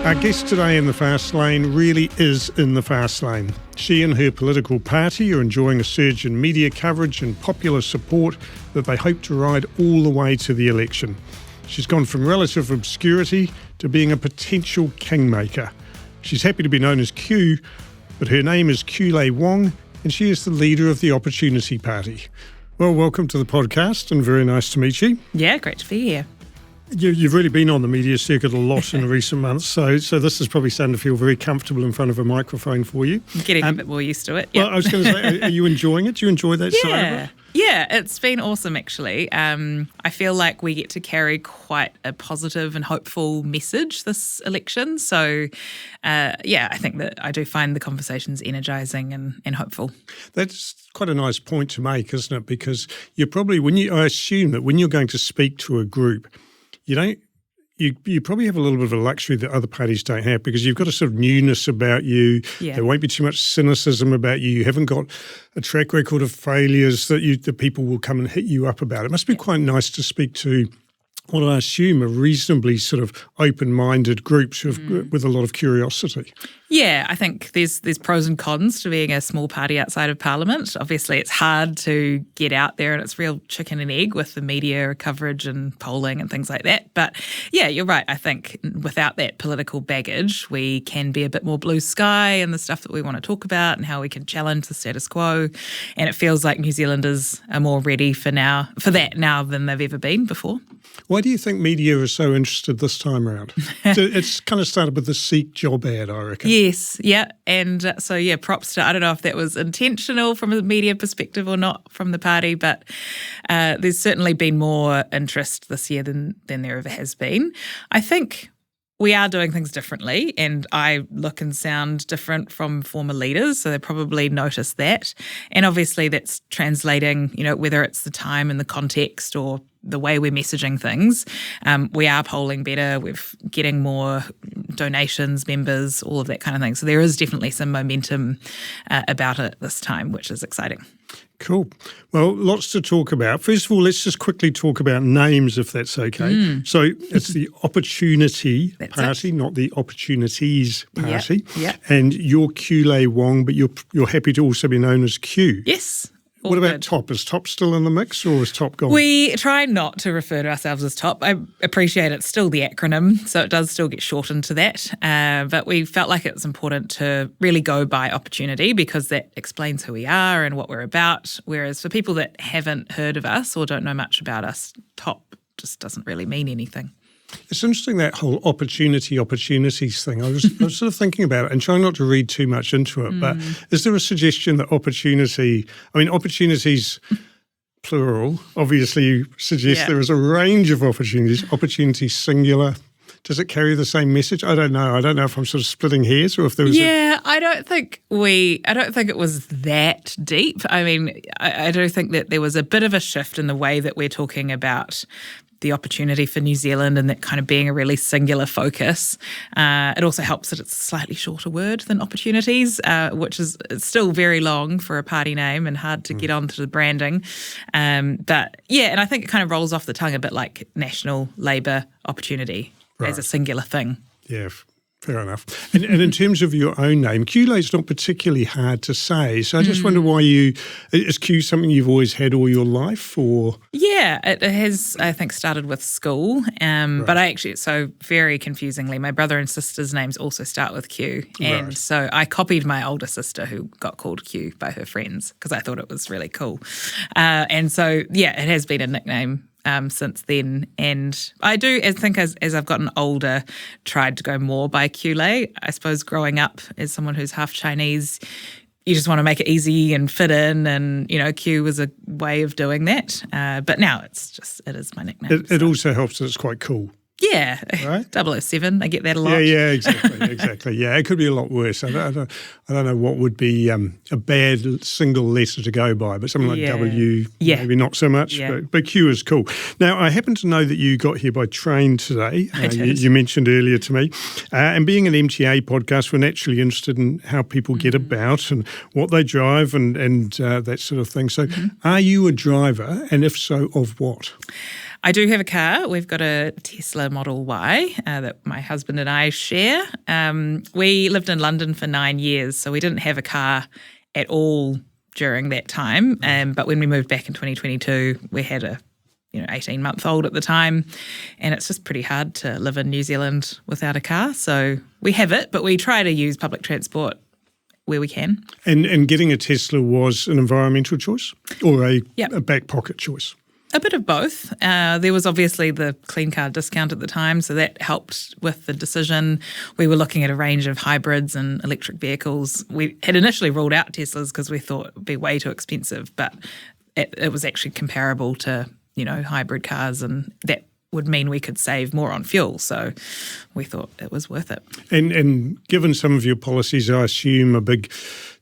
Our guest today in the fast lane really is in the fast lane. She and her political party are enjoying a surge in media coverage and popular support that they hope to ride all the way to the election. She's gone from relative obscurity to being a potential kingmaker. She's happy to be known as Q, but her name is Qiulae Wong, and she is the leader of the Opportunity Party. Well, welcome to the podcast, and very nice to meet you. Yeah, great to be here. You've really been on the media circuit a lot in recent months, so this is probably starting to feel very comfortable in front of a microphone for you. Getting a bit more used to it. Well, I was going to say, are you enjoying it? Do you enjoy that side of it? Yeah, it's been awesome actually. I feel like we get to carry quite a positive and hopeful message this election. So, I think that I do find the conversations energising and hopeful. That's quite a nice point to make, isn't it? Because you're probably, I assume that when you're going to speak to a group, you probably have a little bit of a luxury that other parties don't have, because you've got a sort of newness about you. Yeah. There won't be too much cynicism about you. You haven't got a track record of failures that people will come and hit you up about. It must be quite nice to speak to what I assume are reasonably sort of open-minded groups with a lot of curiosity. Yeah, I think there's pros and cons to being a small party outside of Parliament. Obviously, it's hard to get out there, and it's real chicken and egg with the media coverage and polling and things like that. But yeah, you're right. I think without that political baggage, we can be a bit more blue sky in the stuff that we want to talk about and how we can challenge the status quo. And it feels like New Zealanders are more ready for that now than they've ever been before. Why do you think media is so interested this time around? It's kind of started with the Seek job ad, I reckon. Yes, yeah. And props to, I don't know if that was intentional from a media perspective or not from the party, but there's certainly been more interest this year than there ever has been. I think we are doing things differently, and I look and sound different from former leaders, so they probably noticed that. And obviously that's translating, whether it's the time and the context or the way we're messaging things. We are polling better, we're getting more donations, members, all of that kind of thing. So there is definitely some momentum about it this time, which is exciting. Cool. Well, lots to talk about. First of all, let's just quickly talk about names, if that's okay. So it's the Opportunity Party, not the Opportunities Party. Yep. And you're Qiulae Wong, but you're happy to also be known as Q. Yes. What about TOP? Is TOP still in the mix, or is TOP gone? We try not to refer to ourselves as TOP. I appreciate it's still the acronym, so it does still get shortened to that. But we felt like it was important to really go by Opportunity, because that explains who we are and what we're about. Whereas for people that haven't heard of us or don't know much about us, TOP just doesn't really mean anything. It's interesting, that whole opportunities thing. I was sort of thinking about it and trying not to read too much into it, but is there a suggestion that opportunities, plural, obviously suggest there is a range of opportunities singular. Does it carry the same message? I don't know. I don't know if I'm sort of splitting hairs or if there was I don't think it was that deep. I mean, I do think that there was a bit of a shift in the way that we're talking about the opportunity for New Zealand, and that kind of being a really singular focus. It also helps that it's a slightly shorter word than opportunities, which is still very long for a party name and hard to get onto the branding. And I think it kind of rolls off the tongue a bit like National Labour Opportunity as a singular thing. Yeah, fair enough. And in terms of your own name, Qiulae's not particularly hard to say. So I just wonder why is Q something you've always had all your life, or? Yeah, it has, I think, started with school. But so very confusingly, my brother and sister's names also start with Q. And so I copied my older sister, who got called Q by her friends, because I thought it was really cool. And so, it has been a nickname since then. And I do, as I've gotten older, tried to go more by Qiulae. I suppose growing up as someone who's half Chinese, you just want to make it easy and fit in, and, Q was a way of doing that. But now it is my nickname. It also helps that it's quite cool. Yeah, right? 007, I get that a lot. Yeah, exactly. Yeah, it could be a lot worse. I don't know what would be a bad single letter to go by, but something like W, maybe not so much, but Q is cool. Now, I happen to know that you got here by train today. You mentioned earlier to me. And being an MTA podcast, we're naturally interested in how people get about and what they drive and that sort of thing. So are you a driver, and if so, of what? I do have a car. We've got a Tesla Model Y that my husband and I share. We lived in London for 9 years, so we didn't have a car at all during that time. But when we moved back in 2022, we had a 18-month-old at the time, and it's just pretty hard to live in New Zealand without a car. So we have it, but we try to use public transport where we can. And getting a Tesla was an environmental choice or a back pocket choice? A bit of both. There was obviously the Clean Car discount at the time, so that helped with the decision. We were looking at a range of hybrids and electric vehicles. We had initially ruled out Teslas because we thought it would be way too expensive, but it was actually comparable to, hybrid cars, and that would mean we could save more on fuel. So we thought it was worth it. And given some of your policies, I assume a big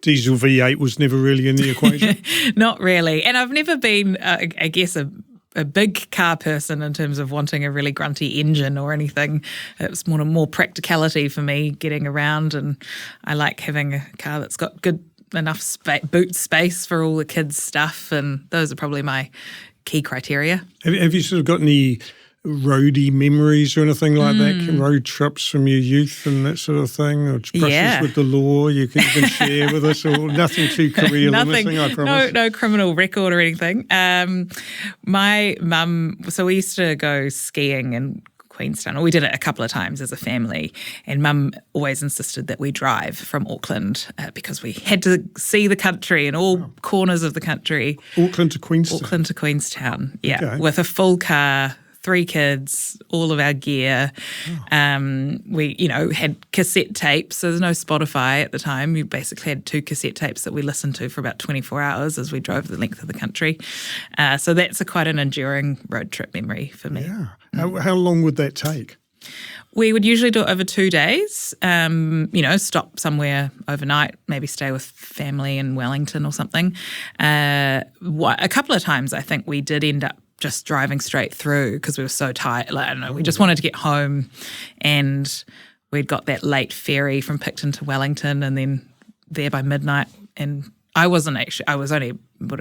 diesel V8 was never really in the equation? Not really. And I've never been, I guess, a big car person in terms of wanting a really grunty engine or anything. It's more practicality for me getting around, and I like having a car that's got good enough boot space for all the kids' stuff, and those are probably my key criteria. Have you sort of got any roadie memories or anything like that? Road trips from your youth and that sort of thing? Or brushes with the law you can share with us? Or nothing too career limiting, I promise? No criminal record or anything. My mum, so we used to go skiing in Queenstown, or we did it a couple of times as a family, and Mum always insisted that we drive from Auckland because we had to see the country and all corners of the country. Auckland to Queenstown? Auckland to Queenstown, yeah, okay. with a full car, 3 kids, all of our gear. We, had cassette tapes, so there's no Spotify at the time. We basically had 2 cassette tapes that we listened to for about 24 hours as we drove the length of the country. So that's quite an enduring road trip memory for me. Yeah. How long would that take? We would usually do it over 2 days, stop somewhere overnight, maybe stay with family in Wellington or something. A couple of times I think we did end up just driving straight through because we were so tired. Like, I don't know, we just wanted to get home, and we'd got that late ferry from Picton to Wellington, and then there by midnight. And I would have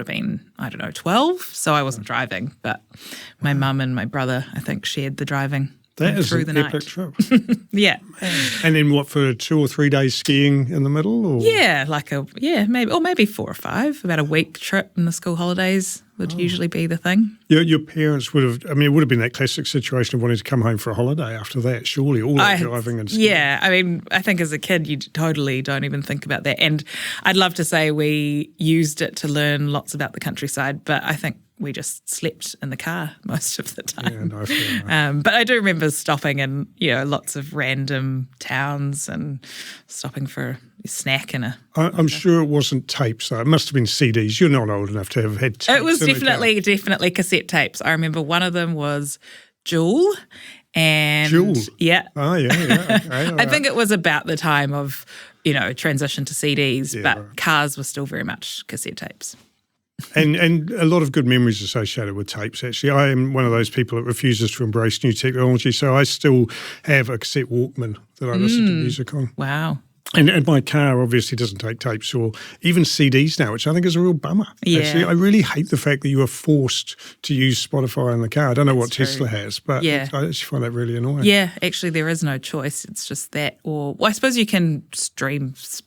been, 12, so I wasn't driving, but my mum and my brother, I think, shared the driving. That is through the an epic night. trip. Yeah. And then what, for 2 or 3 days skiing in the middle? Or? Yeah, maybe 4 or 5, about a week trip in the school holidays would usually be the thing. Your parents would have, it would have been that classic situation of wanting to come home for a holiday after that, surely, all that driving and skiing. Yeah, I think as a kid you totally don't even think about that. And I'd love to say we used it to learn lots about the countryside, but I think we just slept in the car most of the time. Yeah, no, fair enough. But I do remember stopping in, lots of random towns and stopping for a snack and I'm sure it wasn't tapes, though. It must have been CDs. You're not old enough to have had tapes. It was definitely cassette tapes. I remember one of them was Jewel. And Jewel? Yeah. Oh, yeah. Okay, I think it was about the time of, transition to CDs, but right. cars were still very much cassette tapes. And a lot of good memories associated with tapes, actually. I am one of those people that refuses to embrace new technology, so I still have a cassette Walkman that I listen to music on. Wow. And my car obviously doesn't take tapes or even CDs now, which I think is a real bummer. Yeah. Actually, I really hate the fact that you are forced to use Spotify in the car. I don't know what true. Tesla has, but Yeah. I actually find that really annoying. Yeah, actually there is no choice. It's just that, or I suppose you can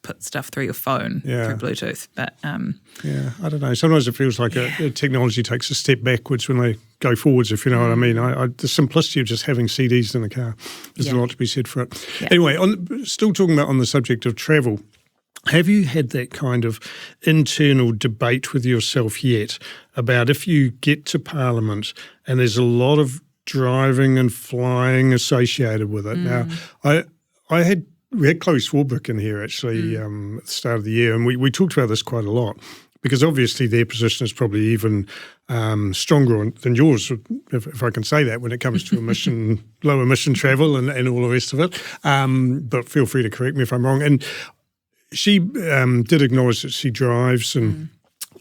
put stuff through your phone through Bluetooth, but Yeah, I don't know. Sometimes it feels like technology takes a step backwards when they go forwards, if you know what I mean. The simplicity of just having CDs in the car, there's a lot to be said for it. Yeah. Anyway, still talking about on the subject of travel, have you had that kind of internal debate with yourself yet about if you get to Parliament and there's a lot of driving and flying associated with it? Now, we had Qiulae Wong in here actually at the start of the year, and we talked about this quite a lot, because obviously their position is probably even stronger than yours, if I can say that, when it comes to low emission travel and all the rest of it. But feel free to correct me if I'm wrong. And she did acknowledge that she drives and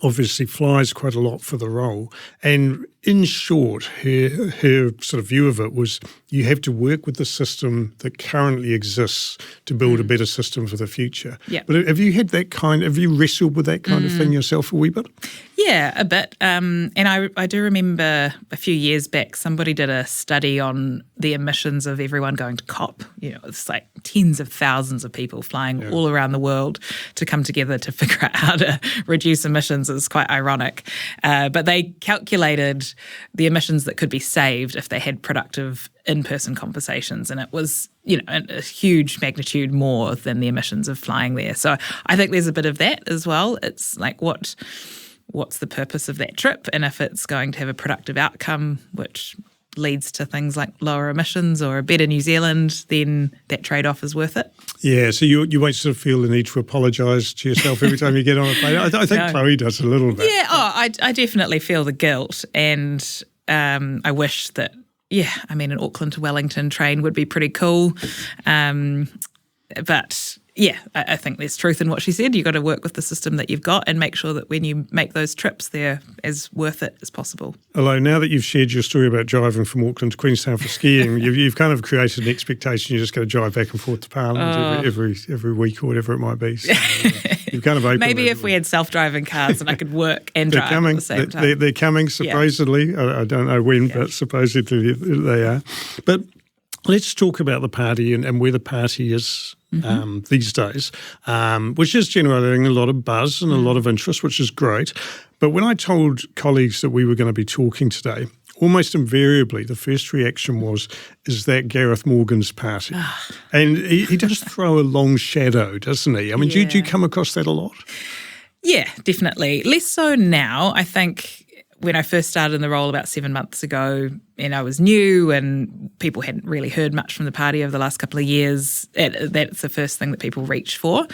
obviously flies quite a lot for the role. And in short, her sort of view of it was you have to work with the system that currently exists to build a better system for the future. Yeah. But have you wrestled with that kind of thing yourself a wee bit? Yeah, a bit. And I do remember a few years back, somebody did a study on the emissions of everyone going to COP. It's like tens of thousands of people flying all around the world to come together to figure out how to reduce emissions. It's quite ironic. But they calculated the emissions that could be saved if they had productive in-person conversations, and it was, a huge magnitude more than the emissions of flying there. So I think there's a bit of that as well. It's like what's the purpose of that trip, and if it's going to have a productive outcome, which leads to things like lower emissions or a better New Zealand, then that trade-off is worth it. Yeah, so you won't sort of feel the need to apologise to yourself every time you get on a plane. I think no. Chloe does a little bit. Yeah, I definitely feel the guilt, and I wish that, an Auckland to Wellington train would be pretty cool. But yeah, I think there's truth in what she said. You've got to work with the system that you've got and make sure that when you make those trips, they're as worth it as possible. Although now that you've shared your story about driving from Auckland to Queenstown for skiing, you've kind of created an expectation you're just going to drive back and forth to Parliament every week or whatever it might be. So, you've kind of opened maybe if we had self-driving cars and I could work and drive at the same time. They're coming, supposedly. Yeah. I don't know when, but supposedly they are. But let's talk about the party and where the party is these days, which is generating a lot of buzz and a lot of interest, which is great. But when I told colleagues that we were going to be talking today, almost invariably the first reaction was, is that Gareth Morgan's party? And he does throw a long shadow, doesn't he? I mean, do you come across that a lot? Yeah, definitely. Less so now. I think when I first started in the role about 7 months ago, and I was new and people hadn't really heard much from the party over the last couple of years, that's the first thing that people reach for.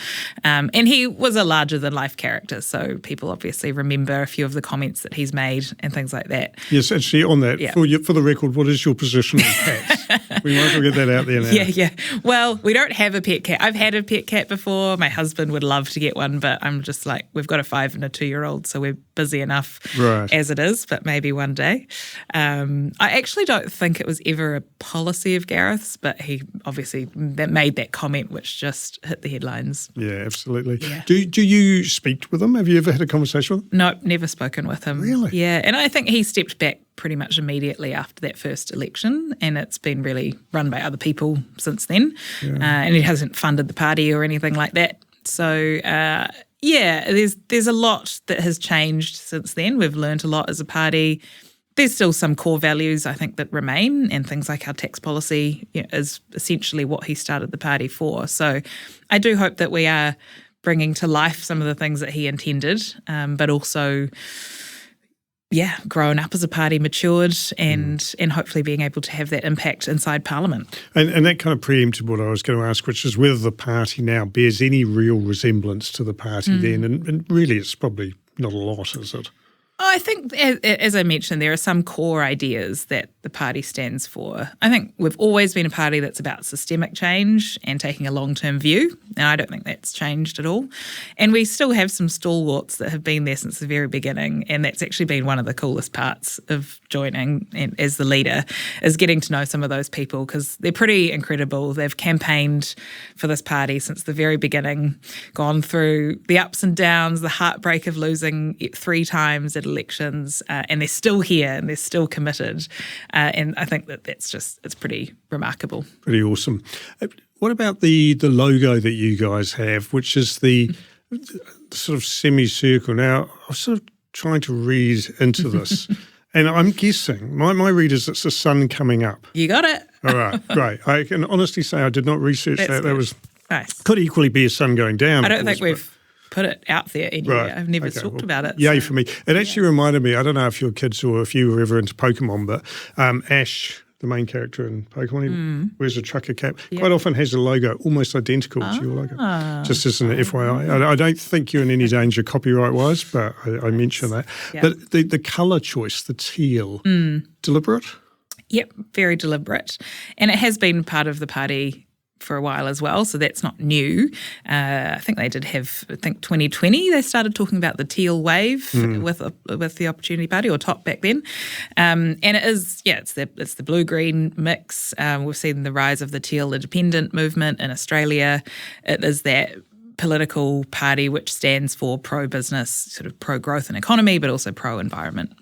And he was a larger-than-life character, so people obviously remember a few of the comments that he's made and things like that. Yes, actually, on that, for the record, what is your position on cats? We might as well get that out there now. Yeah. Well, we don't have a pet cat. I've had a pet cat before. My husband would love to get one, but I'm just like, we've got a 5 and a 2-year-old, so we're busy enough as it is, but maybe one day. I actually don't think it was ever a policy of Gareth's, but he obviously made that comment which just hit the headlines. Yeah, absolutely. Yeah. Do you speak with him? Have you ever had a conversation with him? No, never spoken with him. Really? Yeah, and I think he stepped back pretty much immediately after that first election, and it's been really run by other people since then. Yeah. And he hasn't funded the party or anything like that. So, there's a lot that has changed since then. We've learned a lot as a party. There's still some core values, I think, that remain, and things like our tax policy is essentially what he started the party for. So I do hope that we are bringing to life some of the things that he intended, but also, growing up as a party, matured, and hopefully being able to have that impact inside Parliament. And that kind of preempted what I was going to ask, which is whether the party now bears any real resemblance to the party then, and really it's probably not a lot, is it? I think, as I mentioned, there are some core ideas that the party stands for. I think we've always been a party that's about systemic change and taking a long-term view, and I don't think that's changed at all. And we still have some stalwarts that have been there since the very beginning, and that's actually been one of the coolest parts of joining as the leader, is getting to know some of those people, because they're pretty incredible. They've campaigned for this party since the very beginning, gone through the ups and downs, the heartbreak of losing 3 times at elections, and they're still here and they're still committed. And I think it's pretty remarkable. Pretty awesome. What about the logo that you guys have, which is the sort of semicircle? Now, I was sort of trying to read into this, and I'm guessing, my read is it's the sun coming up. You got it. All right, great. I can honestly say I did not research that. Good. That was nice. Could equally be a sun going down. I don't think we've put it out there anywhere. Right. I've never talked about it. Yay for me. It actually reminded me, I don't know if your kids or if you were ever into Pokemon, but Ash, the main character in Pokemon, he wears a trucker cap, quite often has a logo almost identical to your logo. Just as an FYI. I don't think you're in any danger copyright-wise, but I mention that. Yeah. But the colour choice, the teal, deliberate? Yep, very deliberate. And it has been part of the party for a while as well, so that's not new. I think they did have, 2020, they started talking about the teal wave with the Opportunity Party, or TOP back then. And it is, it's the blue-green mix. We've seen the rise of the teal independent movement in Australia. It is that political party which stands for pro-business, sort of pro-growth and economy, but also pro-environment.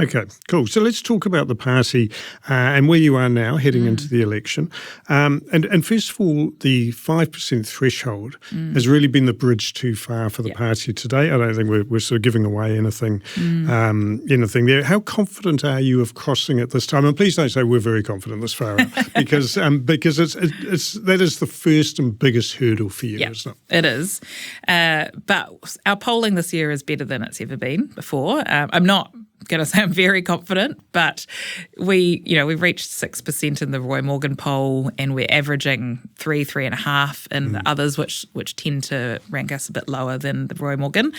Okay, cool. So let's talk about the party and where you are now heading into the election. And first of all, the 5% threshold has really been the bridge too far for the party today. I don't think we're sort of giving away anything there. How confident are you of crossing it this time? And please don't say we're very confident this far out, because that is the first and biggest hurdle for you, isn't it? It is. But our polling this year is better than it's ever been before. I'm not going to say I'm very confident, but we've reached 6% in the Roy Morgan poll, and we're averaging 3.5 in the others, which tend to rank us a bit lower than the Roy Morgan.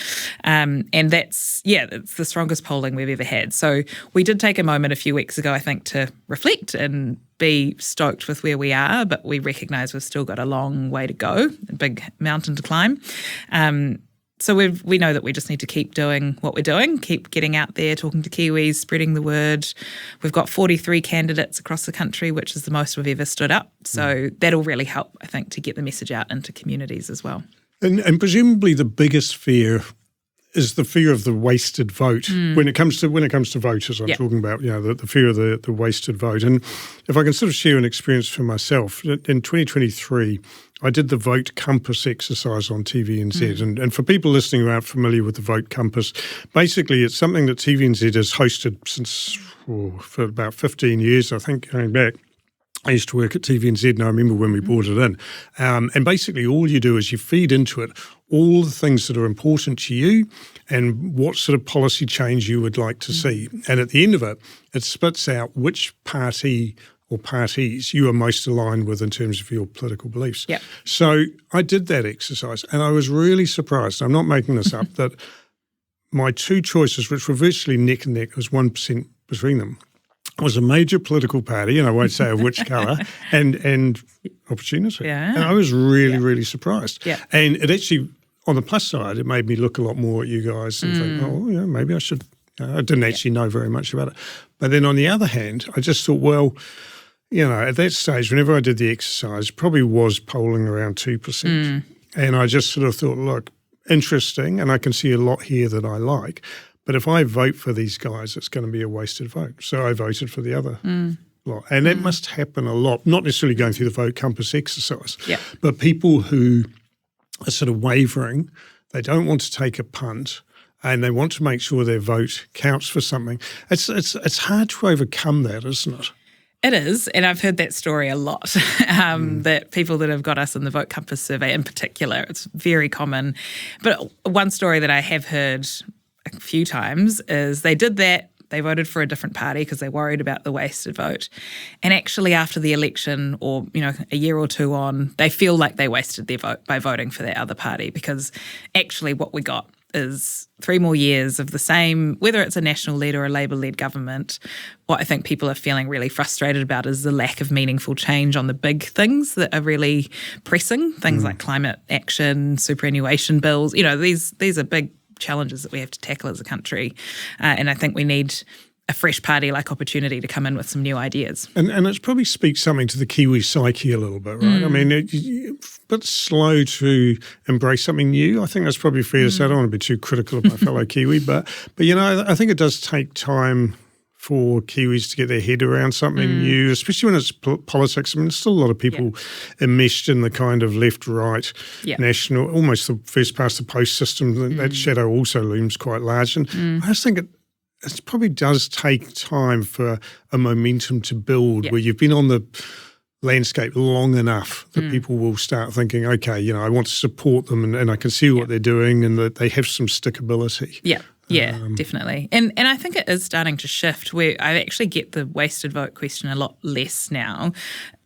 And it's the strongest polling we've ever had. So we did take a moment a few weeks ago, I think, to reflect and be stoked with where we are, but we recognise we've still got a long way to go, a big mountain to climb. So we know that we just need to keep doing what we're doing, keep getting out there, talking to Kiwis, spreading the word. We've got 43 candidates across the country, which is the most we've ever stood up. So that'll really help, I think, to get the message out into communities as well. And presumably the biggest fear is the fear of the wasted vote when it comes to voters. I'm talking about the fear of the wasted vote. And if I can sort of share an experience for myself, in 2023, I did the Vote Compass exercise on TVNZ. And for people listening who aren't familiar with the Vote Compass, basically it's something that TVNZ has hosted since for about 15 years, I think, going back. I used to work at TVNZ, and I remember when we brought it in. And basically all you do is you feed into it all the things that are important to you and what sort of policy change you would like to see. And at the end of it, it spits out which party or parties you are most aligned with in terms of your political beliefs. Yep. So I did that exercise, and I was really surprised. I'm not making this up, that my two choices, which were virtually neck and neck, was 1% between them, was a major political party, and I won't say of which colour, and Opportunity. Yeah. And I was really, really surprised. Yeah. And it actually, on the plus side, it made me look a lot more at you guys and think, maybe I should. I didn't actually know very much about it. But then on the other hand, I just thought, well, at that stage, whenever I did the exercise, probably was polling around 2%. And I just sort of thought, look, interesting, and I can see a lot here that I like. But if I vote for these guys, it's going to be a wasted vote. So I voted for the other lot. And that must happen a lot, not necessarily going through the Vote Compass exercise, but people who are sort of wavering, they don't want to take a punt, and they want to make sure their vote counts for something. It's hard to overcome that, isn't it? It is, and I've heard that story a lot, that people that have got us in the Vote Compass survey in particular, it's very common. But one story that I have heard a few times is they did that, they voted for a different party because they worried about the wasted vote. And actually after the election, or a year or two on, they feel like they wasted their vote by voting for that other party, because actually what we got is 3 more years of the same, whether it's a national-led or a Labour-led government. What I think people are feeling really frustrated about is the lack of meaningful change on the big things that are really pressing, things like climate action, superannuation bills. These are big challenges that we have to tackle as a country. And I think we need a fresh party like Opportunity to come in with some new ideas. And it probably speaks something to the Kiwi psyche a little bit, right? I mean, a bit slow to embrace something new. I think that's probably fair to say. I don't want to be too critical of my fellow Kiwi, but I think it does take time for Kiwis to get their head around something new, especially when it's politics. I mean, there's still a lot of people enmeshed in the kind of left-right, national, almost the first past the post system. That shadow also looms quite large. And I just think it probably does take time for a momentum to build where you've been on the landscape long enough that people will start thinking, okay, I want to support them and I can see what they're doing and that they have some stickability. Yeah, definitely. And I think it is starting to shift, where I actually get the wasted vote question a lot less now.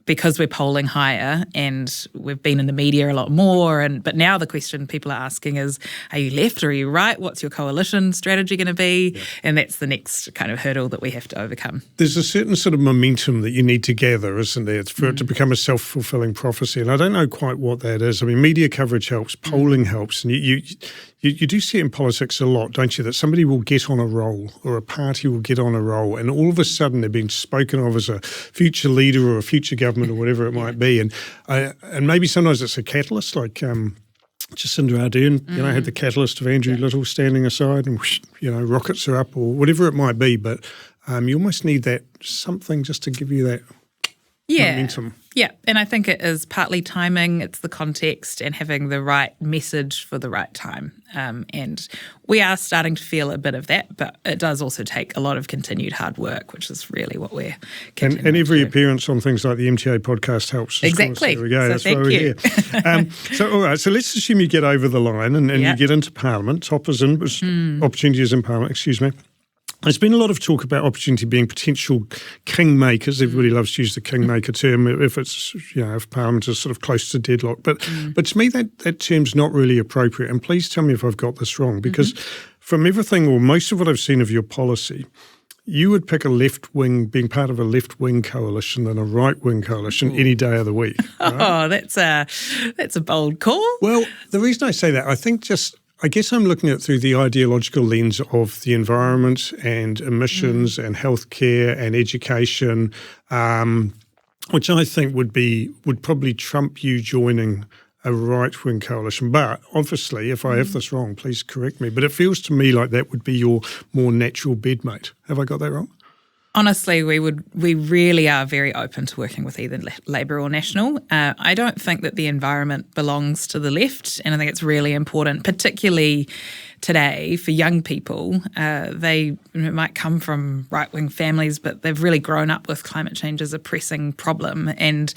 because we're polling higher and we've been in the media a lot more, but now the question people are asking is, are you left or are you right? What's your coalition strategy going to be? Yeah. And that's the next kind of hurdle that we have to overcome. There's a certain sort of momentum that you need to gather, isn't there, for it to become a self-fulfilling prophecy. And I don't know quite what that is. I mean, media coverage helps, polling helps, and you do see it in politics a lot, don't you, that somebody will get on a roll or a party will get on a roll and all of a sudden they're being spoken of as a future leader or a future government or whatever it might be. And maybe sometimes it's a catalyst, like Jacinda Ardern, had the catalyst of Andrew Little standing aside and, rockets are up or whatever it might be. But you almost need that something just to give you that momentum. Yeah, and I think it is partly timing, it's the context and having the right message for the right time. And we are starting to feel a bit of that, but it does also take a lot of continued hard work, which is really what we're continuing And every to do. appearance on things like the MTA podcast helps. Exactly. There we go. So that's why we're here. All right, so let's assume you get over the line and you get into Parliament. Opportunity is in Parliament, excuse me. There's been a lot of talk about opportunity being potential kingmakers. Everybody loves to use the kingmaker term if it's, if Parliament is sort of close to deadlock. But to me, that term's not really appropriate. And please tell me if I've got this wrong, because from everything or most of what I've seen of your policy, you would pick a left-wing, being part of a left-wing coalition than a right-wing coalition any day of the week. Right? Oh, that's a bold call. Well, the reason I say that, I guess I'm looking at it through the ideological lens of the environment and emissions and healthcare and education, which I think would probably trump you joining a right-wing coalition. But obviously, if I have this wrong, please correct me. But it feels to me like that would be your more natural bedmate. Have I got that wrong? Honestly, we really are very open to working with either Labour or National. I don't think that the environment belongs to the left, and I think it's really important, particularly today for young people. They might come from right-wing families, but they've really grown up with climate change as a pressing problem, and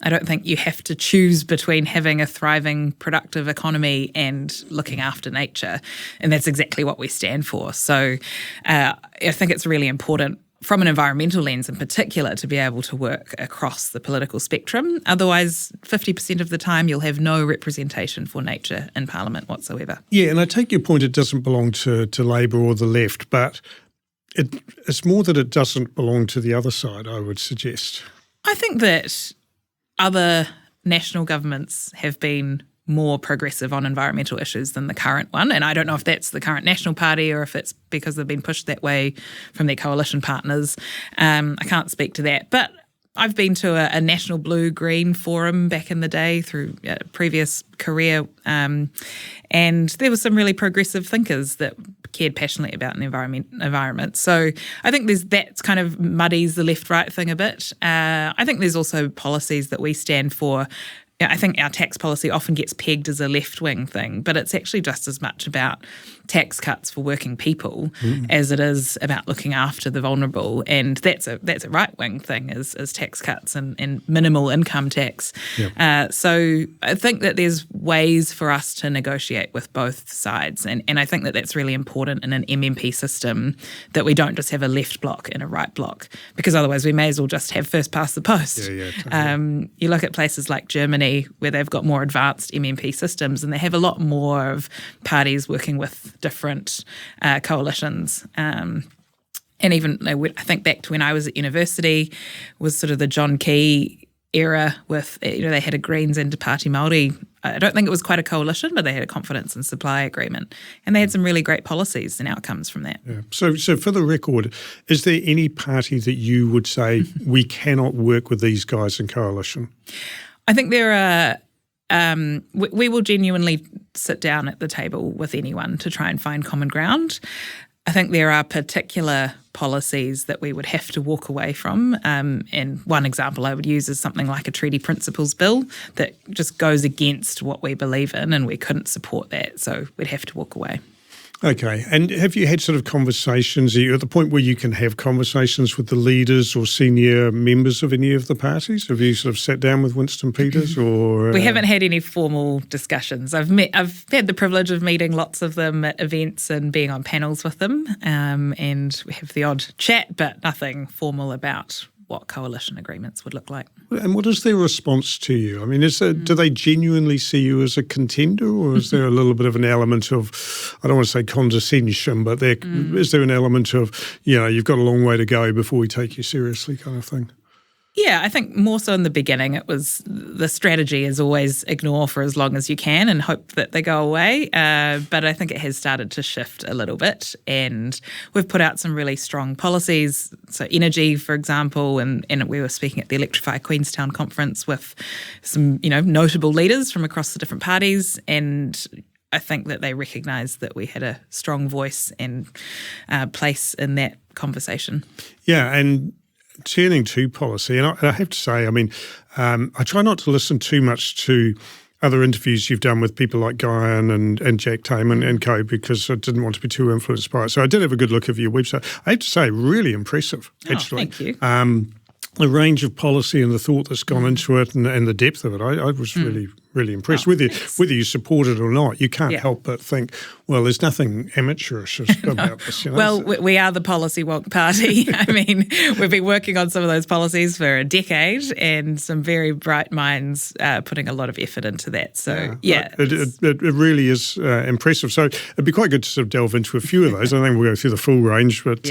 I don't think you have to choose between having a thriving, productive economy and looking after nature, and that's exactly what we stand for. So I think it's really important from an environmental lens in particular to be able to work across the political spectrum. Otherwise, 50% of the time you'll have no representation for nature in Parliament whatsoever. Yeah, and I take your point it doesn't belong to Labour or the left, but it's more that it doesn't belong to the other side, I would suggest. I think that other national governments have been more progressive on environmental issues than the current one. And I don't know if that's the current National Party or if it's because they've been pushed that way from their coalition partners. I can't speak to that. But I've been to a National Blue-Green forum back in the day through a previous career, and there were some really progressive thinkers that cared passionately about the environment. So I think that's kind of muddies the left-right thing a bit. I think there's also policies that we stand for. I think our tax policy often gets pegged as a left-wing thing, but it's actually just as much about tax cuts for working people as it is about looking after the vulnerable. And that's a right-wing thing is tax cuts and minimal income tax. Yep. So I think that there's ways for us to negotiate with both sides. And I think that that's really important in an MMP system, that we don't just have a left block and a right block, because otherwise we may as well just have first past the post. Yeah, totally. You look at places like Germany where they've got more advanced MMP systems and they have a lot more of parties working with different coalitions. And even, I think back to when I was at university, was sort of the John Key era with, they had a Greens and Te Pāti Māori. I don't think it was quite a coalition, but they had a confidence and supply agreement. And they had some really great policies and outcomes from that. Yeah. So for the record, is there any party that you would say we cannot work with these guys in coalition? I think there are, we will genuinely sit down at the table with anyone to try and find common ground. I think there are particular policies that we would have to walk away from. And one example I would use is something like a treaty principles bill that just goes against what we believe in, and we couldn't support that. So we'd have to walk away. Okay. And have you had sort of conversations? Are you at the point where you can have conversations with the leaders or senior members of any of the parties? Have you sort of sat down with Winston Peters or? We haven't had any formal discussions. I've had the privilege of meeting lots of them at events and being on panels with them, and we have the odd chat, but nothing formal about what coalition agreements would look like. And what is their response to you? I mean, do they genuinely see you as a contender, or is there a little bit of an element of, I don't want to say condescension, but is there an element of, you've got a long way to go before we take you seriously kind of thing? Yeah, I think more so in the beginning, it was the strategy is always ignore for as long as you can and hope that they go away. But I think it has started to shift a little bit, and we've put out some really strong policies. So energy, for example, and we were speaking at the Electrify Queenstown conference with some, notable leaders from across the different parties, and I think that they recognised that we had a strong voice and place in that conversation. Yeah, and turning to policy, and I have to say, I try not to listen too much to other interviews you've done with people like Guyan and Jack Tame and co, because I didn't want to be too influenced by it. So I did have a good look at your website. I have to say, really impressive, actually. Thank you. The range of policy and the thought that's gone into it and the depth of it, I was really impressed. Whether you support it or not, you can't help but think, well, there's nothing amateurish about this. Well, we are the policy woke party. We've been working on some of those policies for a decade, and some very bright minds putting a lot of effort into that. So, it really is impressive. So it'd be quite good to sort of delve into a few of those. I think we'll go through the full range, but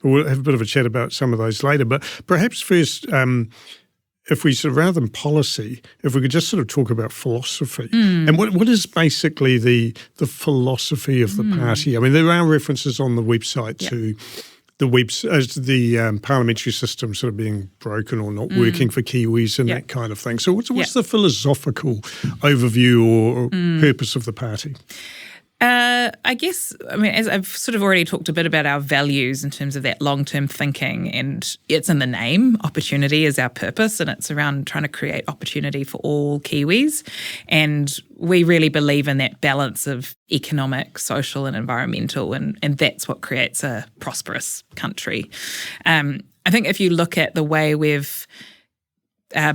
we'll have a bit of a chat about some of those later. But perhaps first, if we sort of, rather than policy, if we could just sort of talk about philosophy and what is basically the philosophy of the party. I mean, there are references on the website to the parliamentary system sort of being broken or not working for Kiwis and that kind of thing. So what's the philosophical overview or purpose of the party? I guess, as I've sort of already talked a bit about our values in terms of that long-term thinking, and it's in the name. Opportunity is our purpose, and it's around trying to create opportunity for all Kiwis. And we really believe in that balance of economic, social and environmental, and that's what creates a prosperous country. I think if you look at the way we've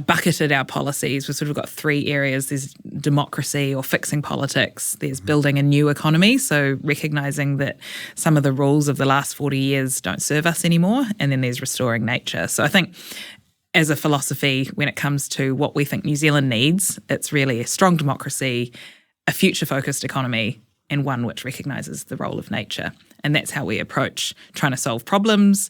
bucketed our policies, we've sort of got three areas. There's democracy or fixing politics. There's building a new economy, so recognising that some of the rules of the last 40 years don't serve us anymore. And then there's restoring nature. So I think as a philosophy, when it comes to what we think New Zealand needs, it's really a strong democracy, a future-focused economy, and one which recognises the role of nature. And that's how we approach trying to solve problems.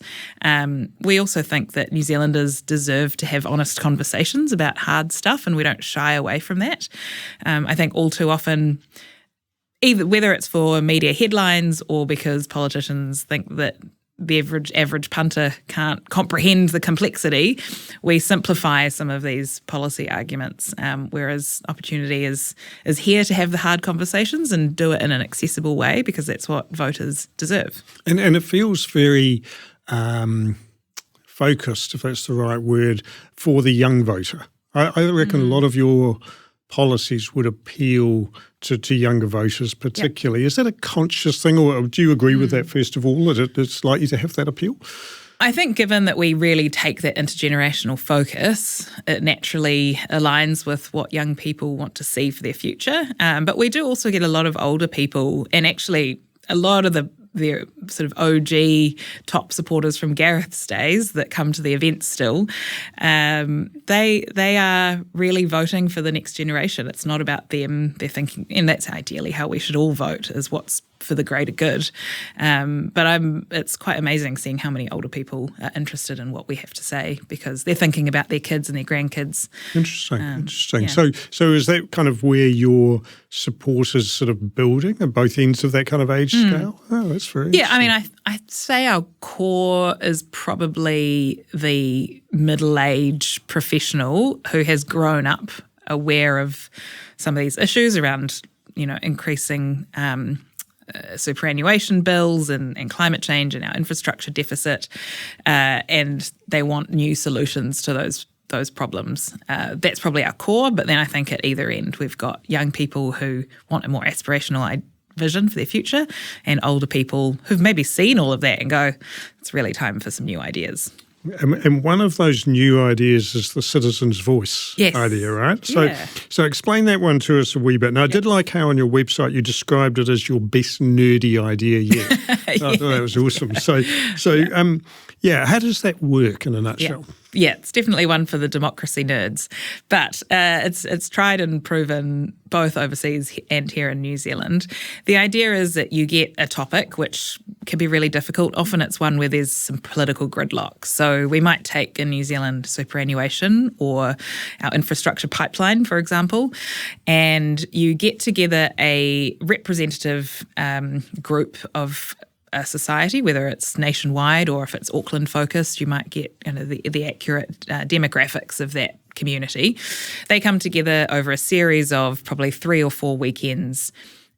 We also think that New Zealanders deserve to have honest conversations about hard stuff, and we don't shy away from that. I think all too often, either whether it's for media headlines or because politicians think that the average punter can't comprehend the complexity, we simplify some of these policy arguments, whereas opportunity is here to have the hard conversations and do it in an accessible way, because that's what voters deserve. And it feels very focused, if that's the right word, for the young voter. I reckon a lot of your policies would appeal to younger voters particularly. Is that a conscious thing, or do you agree with that, first of all, that it's likely to have that appeal? I think given that we really take that intergenerational focus, it naturally aligns with what young people want to see for their future. But we do also get a lot of older people, and actually a lot of their sort of OG top supporters from Gareth's days that come to the events still, they are really voting for the next generation. It's not about them. They're thinking, and that's ideally how we should all vote, is what's for the greater good. But it's quite amazing seeing how many older people are interested in what we have to say, because they're thinking about their kids and their grandkids. Interesting. Yeah. So is that kind of where your support is sort of building at both ends of that kind of age scale? Oh, that's very interesting. I'd say our core is probably the middle-aged professional who has grown up aware of some of these issues around, increasing superannuation bills and climate change and our infrastructure deficit, and they want new solutions to those problems. That's probably our core, but then I think at either end we've got young people who want a more aspirational vision for their future, and older people who've maybe seen all of that and go, it's really time for some new ideas. And one of those new ideas is the citizen's voice idea, right? So explain that one to us a wee bit. Now, I did like how on your website you described it as your best nerdy idea yet. I thought that was awesome. So how does that work in a nutshell? Yeah. it's definitely one for the democracy nerds. But it's tried and proven both overseas and here in New Zealand. The idea is that you get a topic which can be really difficult. Often it's one where there's some political gridlock. So we might take in New Zealand superannuation or our infrastructure pipeline, for example, and you get together a representative group of a society, whether it's nationwide or if it's Auckland focused, you might get the accurate demographics of that community. They come together over a series of probably 3 or 4 weekends,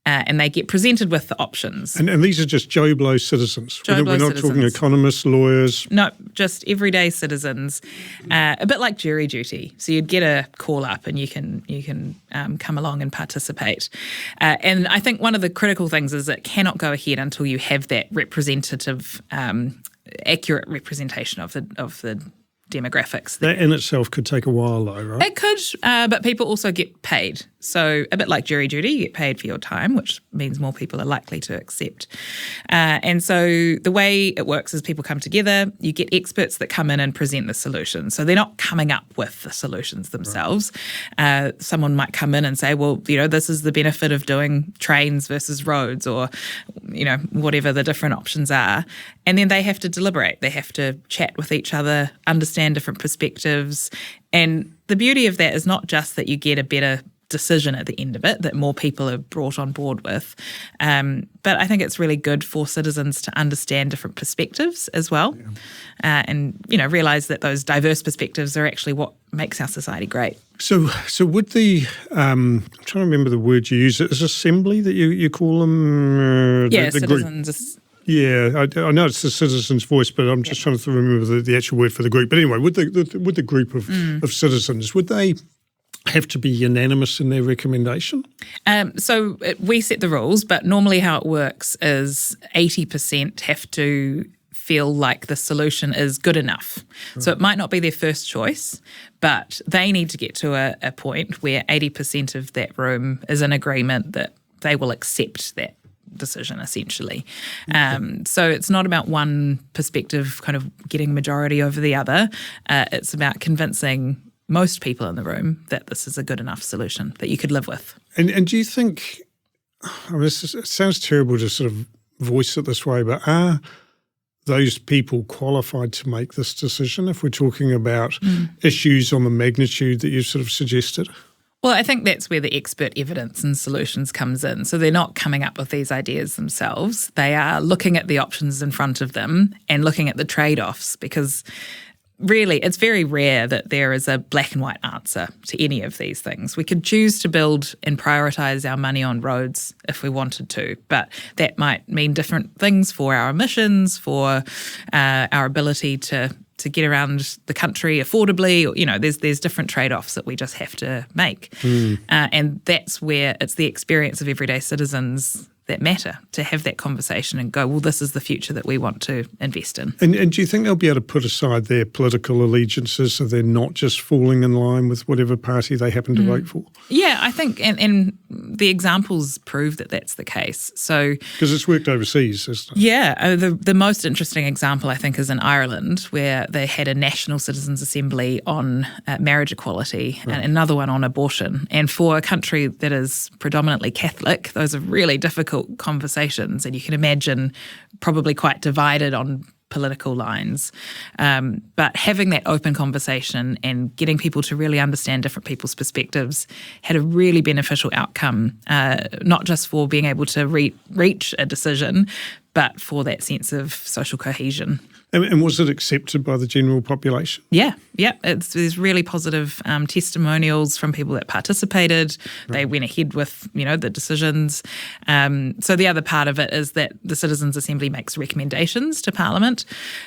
and they get presented with the options. And these are just Joe Blow citizens. We're not citizens. Talking economists, lawyers. No, just everyday citizens, a bit like jury duty. So you'd get a call up and you can come along and participate. And I think one of the critical things is it cannot go ahead until you have that representative, accurate representation of the demographics. That in itself could take a while though, right? It could, but people also get paid. So a bit like jury duty, you get paid for your time, which means more people are likely to accept. And so the way it works is people come together, you get experts that come in and present the solutions. So they're not coming up with the solutions themselves. Right. Someone might come in and say, well, this is the benefit of doing trains versus roads or, whatever the different options are. And then they have to deliberate. They have to chat with each other, understand different perspectives. And the beauty of that is not just that you get a better decision at the end of it that more people are brought on board with. But I think it's really good for citizens to understand different perspectives as well, and realise that those diverse perspectives are actually what makes our society great. So would the I'm trying to remember the word you use. Is assembly that you call them? The citizens. Group? Yeah, I know it's the citizen's voice, but I'm just trying to remember the actual word for the group. But anyway, with the group of citizens, would they have to be unanimous in their recommendation? So we set the rules, but normally how it works is 80% have to feel like the solution is good enough. Right. So it might not be their first choice, but they need to get to a point where 80% of that room is in agreement that they will accept that decision, essentially. So it's not about one perspective kind of getting majority over the other. It's about convincing most people in the room that this is a good enough solution that you could live with. And do you think, it sounds terrible to sort of voice it this way, but are those people qualified to make this decision if we're talking about issues on the magnitude that you've sort of suggested? Well, I think that's where the expert evidence and solutions comes in. So they're not coming up with these ideas themselves. They are looking at the options in front of them and looking at the trade-offs, because really, it's very rare that there is a black and white answer to any of these things. We could choose to build and prioritise our money on roads if we wanted to, but that might mean different things for our emissions, for our ability to get around the country affordably. There's different trade-offs that we just have to make. And that's where it's the experience of everyday citizens that matter, to have that conversation and go, well, this is the future that we want to invest in. And do you think they'll be able to put aside their political allegiances so they're not just falling in line with whatever party they happen to vote for? Yeah, I think, and the examples prove that that's the case. So because it's worked overseas, isn't it? Yeah, the most interesting example, I think, is in Ireland, where they had a national citizens' assembly on marriage equality and another one on abortion. And for a country that is predominantly Catholic, those are really difficult conversations, and you can imagine probably quite divided on political lines. But having that open conversation and getting people to really understand different people's perspectives had a really beneficial outcome, not just for being able to reach a decision, but for that sense of social cohesion. And was it accepted by the general population? Yeah. There's really positive testimonials from people that participated. Right. They went ahead with, the decisions. So the other part of it is that the Citizens' Assembly makes recommendations to Parliament.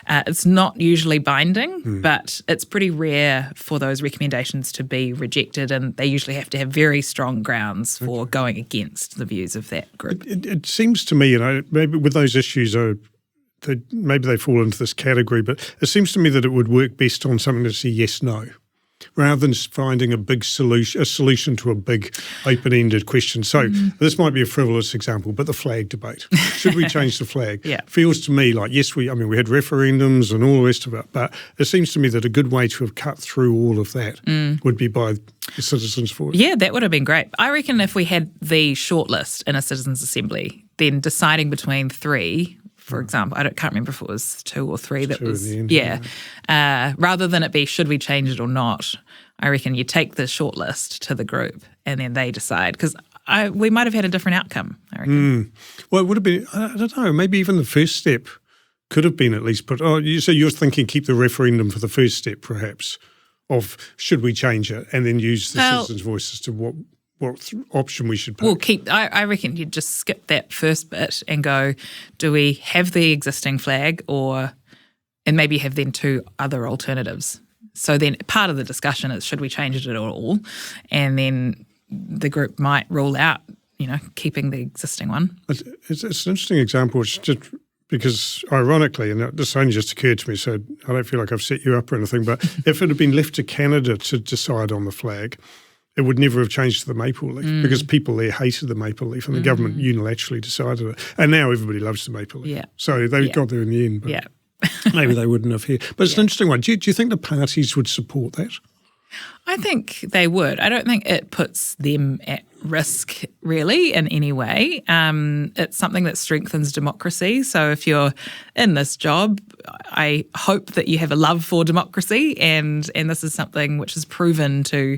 It's not usually binding, but it's pretty rare for those recommendations to be rejected, and they usually have to have very strong grounds for going against the views of that group. It seems to me, maybe with those issues maybe they fall into this category, but it seems to me that it would work best on something that's a yes-no. rather than finding a solution to a big open-ended question. So this might be a frivolous example, but the flag debate. Should we change the flag? Yeah. Feels to me like, yes, we had referendums and all the rest of it, but it seems to me that a good way to have cut through all of that would be by the citizens' voice. Yeah, that would have been great. I reckon if we had the shortlist in a citizens' assembly, then deciding between three, for example, can't remember if it was 2 or 3 that Two was, in the end, rather than it be should we change it or not, I reckon you take the shortlist to the group and then they decide, because we might have had a different outcome, I reckon. Well, it would have been, I don't know, maybe even the first step could have been at least put, so you're thinking keep the referendum for the first step perhaps of should we change it, and then use the citizens' voice as to what option we should pick. Well, I reckon you'd just skip that first bit and go, do we have the existing flag and maybe have then 2 other alternatives. So then part of the discussion is should we change it at all? And then the group might rule out, keeping the existing one. It's an interesting example. It's just because ironically, and this only just occurred to me, so I don't feel like I've set you up or anything, but if it had been left to Canada to decide on the flag, it would never have changed to the maple leaf because people there hated the maple leaf and the government unilaterally decided it. And now everybody loves the maple leaf. Yeah. So they got there in the end. But maybe they wouldn't have here. But it's an interesting one. Do you think the parties would support that? I think they would. I don't think it puts them at risk really in any way. It's something that strengthens democracy. So if you're in this job, I hope that you have a love for democracy, and this is something which is proven to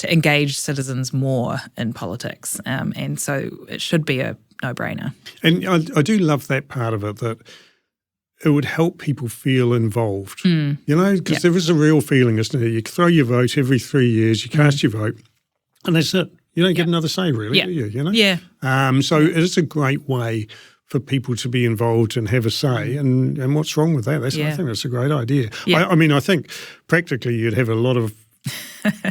engage citizens more in politics. And so it should be a no-brainer. And I do love that part of it, that it would help people feel involved, because there is a real feeling, isn't there? You throw your vote every 3 years, you cast your vote, and that's it. You don't get another say, really, do you? Yeah. So it is a great way for people to be involved and have a say. And what's wrong with that? I think that's a great idea. Yeah. I think practically you'd have a lot of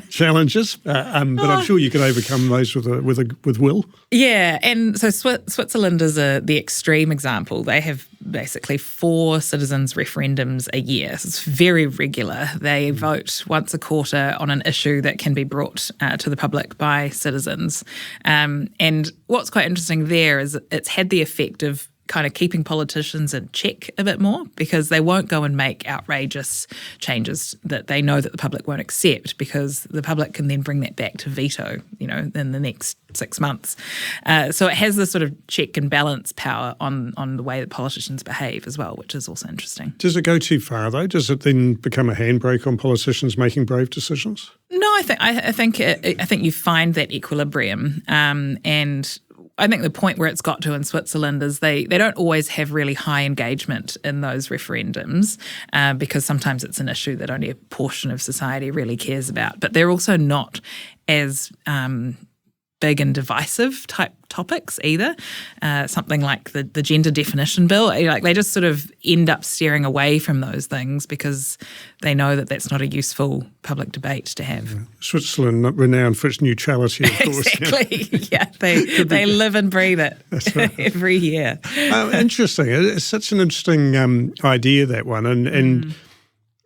challenges, but I'm sure you could overcome those with will. Yeah, and so Switzerland is the extreme example. They have basically 4 citizens' referendums a year. So it's very regular. They vote once a quarter on an issue that can be brought to the public by citizens. And what's quite interesting there is it's had the effect of kind of keeping politicians in check a bit more, because they won't go and make outrageous changes that they know that the public won't accept, because the public can then bring that back to veto, in the next 6 months. So it has this sort of check and balance power on the way that politicians behave as well, which is also interesting. Does it go too far though? Does it then become a handbrake on politicians making brave decisions? No, I think you find that equilibrium, and I think the point where it's got to in Switzerland is they don't always have really high engagement in those referendums, because sometimes it's an issue that only a portion of society really cares about. But they're also not as big and divisive type topics either. Something like the gender definition bill, they just sort of end up steering away from those things because they know that that's not a useful public debate to have. Switzerland, renowned for its neutrality, of course. Exactly. Yeah, they live and breathe it every year. Interesting. It's such an interesting idea, that one, and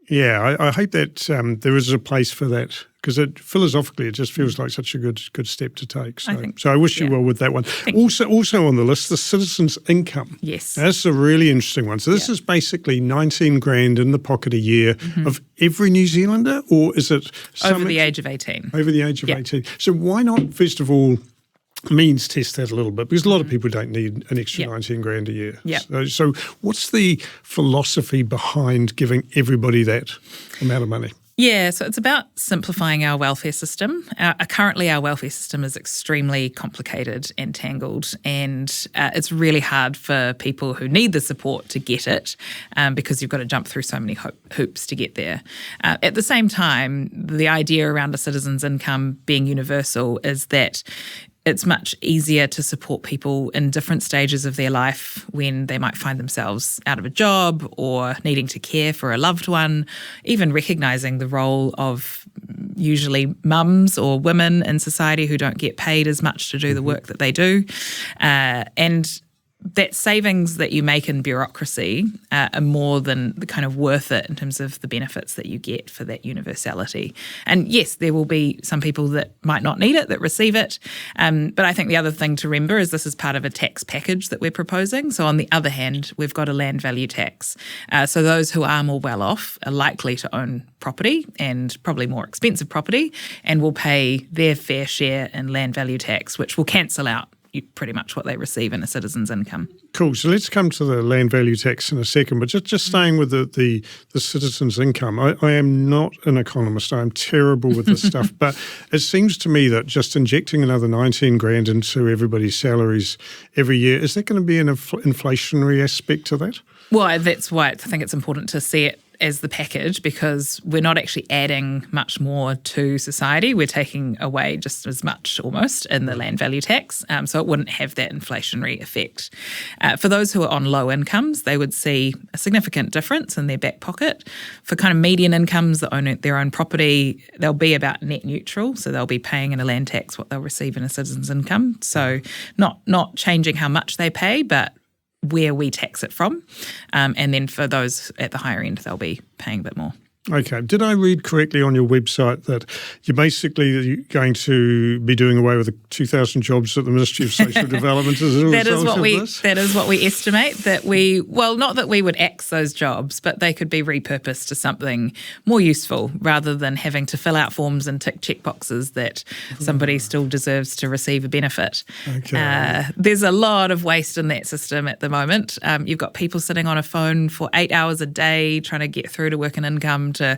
I hope that there is a place for that, because philosophically it just feels like such a good step to take. So I wish you well with that one. Also on the list, the citizens' income. Yes. Now, that's a really interesting one. So this is basically 19 grand in the pocket a year of every New Zealander, or is it over the age of 18? Over the age of 18. So why not, first of all, means test that a little bit, because a lot of people don't need an extra 19 grand a year. Yep. So what's the philosophy behind giving everybody that amount of money? Yeah, so it's about simplifying our welfare system. Currently, our welfare system is extremely complicated and tangled, and it's really hard for people who need the support to get it, because you've got to jump through so many hoops to get there. At the same time, the idea around a citizen's income being universal is that it's much easier to support people in different stages of their life when they might find themselves out of a job or needing to care for a loved one, even recognising the role of usually mums or women in society who don't get paid as much to do the work that they do. And that savings that you make in bureaucracy are more than the kind of worth it in terms of the benefits that you get for that universality. And yes, there will be some people that might not need it, that receive it. But I think the other thing to remember is this is part of a tax package that we're proposing. So on the other hand, we've got a land value tax. So those who are more well off are likely to own property, and probably more expensive property, and will pay their fair share in land value tax, which will cancel out pretty much what they receive in a citizen's income. Cool. So let's come to the land value tax in a second, but just staying with the citizen's income. I am not an economist. I'm terrible with this stuff, but it seems to me that just injecting another 19 grand into everybody's salaries every year, is that going to be an inflationary aspect to that? Well, that's why I think it's important to see it as the package, because we're not actually adding much more to society. We're taking away just as much almost in the land value tax, so it wouldn't have that inflationary effect. For those who are on low incomes, they would see a significant difference in their back pocket. For kind of median incomes that own their own property, they'll be about net neutral, so they'll be paying in a land tax what they'll receive in a citizen's income. So not changing how much they pay, but where we tax it from. And then for those at the higher end, they'll be paying a bit more. Okay. Did I read correctly on your website that you're basically going to be doing away with the 2,000 jobs at the Ministry of Social Development as a result of this? That is what we estimate, not that we would axe those jobs, but they could be repurposed to something more useful rather than having to fill out forms and tick checkboxes that somebody still deserves to receive a benefit. Okay. There's a lot of waste in that system at the moment. You've got people sitting on a phone for 8 hours a day trying to get through to work and income to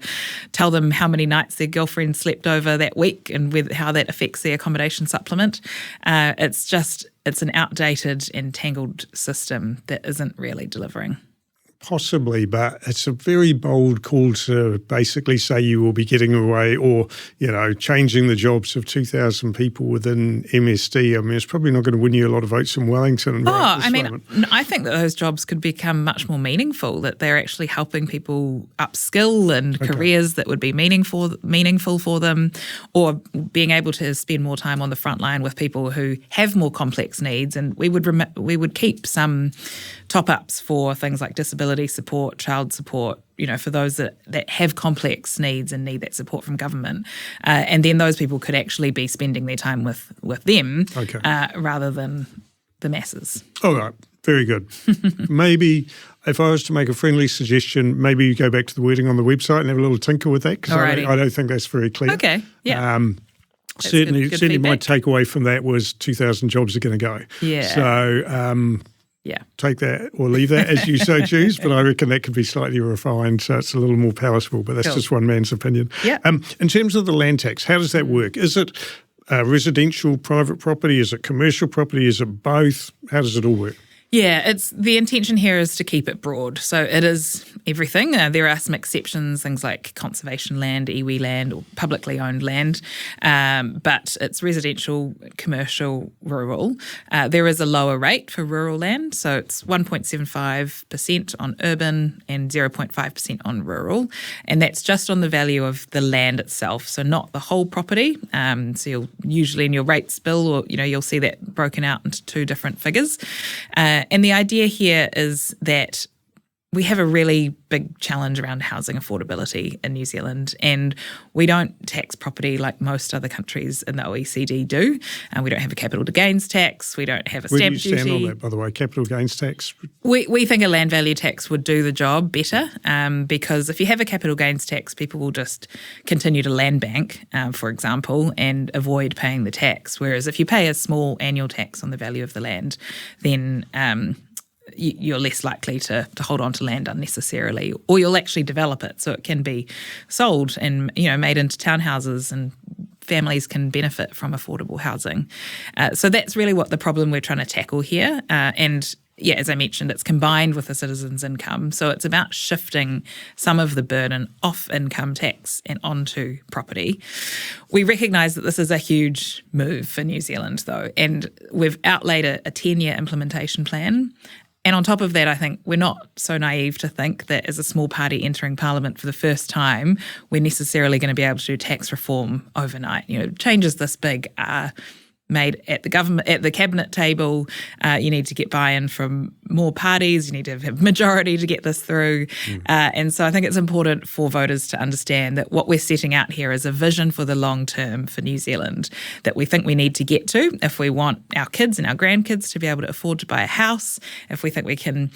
tell them how many nights their girlfriend slept over that week and how that affects their accommodation supplement. It's an outdated and tangled system that isn't really delivering. Possibly, but it's a very bold call to basically say you will be getting away or, changing the jobs of 2,000 people within MSD. I mean, it's probably not going to win you a lot of votes in Wellington. I think that those jobs could become much more meaningful, that they're actually helping people upskill and careers that would be meaningful for them, or being able to spend more time on the front line with people who have more complex needs. And we would keep some top-ups for things like disability support, child support, for those that have complex needs and need that support from government. And then those people could actually be spending their time with them rather than the masses. All right. Very good. Maybe if I was to make a friendly suggestion, maybe you go back to the wording on the website and have a little tinker with that, because I don't think that's very clear. Okay, yeah. Certainly feedback. My takeaway from that was 2,000 jobs are going to go. Yeah. So take that or leave that as you so choose, but I reckon that could be slightly refined so it's a little more palatable, but that's just one man's opinion. Yeah. In terms of the land tax, how does that work? Is it residential private property? Is it commercial property? Is it both? How does it all work? Yeah, the intention here is to keep it broad. So it is everything. There are some exceptions, things like conservation land, iwi land, or publicly owned land, but it's residential, commercial, rural. There is a lower rate for rural land, so it's 1.75% on urban and 0.5% on rural, and that's just on the value of the land itself, so not the whole property. So you'll usually in your rates bill, or you'll see that broken out into two different figures. And the idea here is that we have a really big challenge around housing affordability in New Zealand, and we don't tax property like most other countries in the OECD do. And we don't have a capital gains tax. We don't have a stamp duty. Where do you stand on that, by the way, capital gains tax? We think a land value tax would do the job better, because if you have a capital gains tax, people will just continue to land bank, for example, and avoid paying the tax. Whereas if you pay a small annual tax on the value of the land, then you're less likely to hold on to land unnecessarily, or you'll actually develop it so it can be sold and made into townhouses, and families can benefit from affordable housing. So that's really what the problem we're trying to tackle here. And as I mentioned, it's combined with the citizen's income. So it's about shifting some of the burden off income tax and onto property. We recognise that this is a huge move for New Zealand, though, and we've outlaid a 10-year implementation plan. And on top of that, I think we're not so naive to think that as a small party entering Parliament for the first time, we're necessarily going to be able to do tax reform overnight. Changes this big are made at the cabinet table. You need to get buy-in from more parties. You need to have majority to get this through. And so I think it's important for voters to understand that what we're setting out here is a vision for the long term for New Zealand that we think we need to get to if we want our kids and our grandkids to be able to afford to buy a house, if we think we can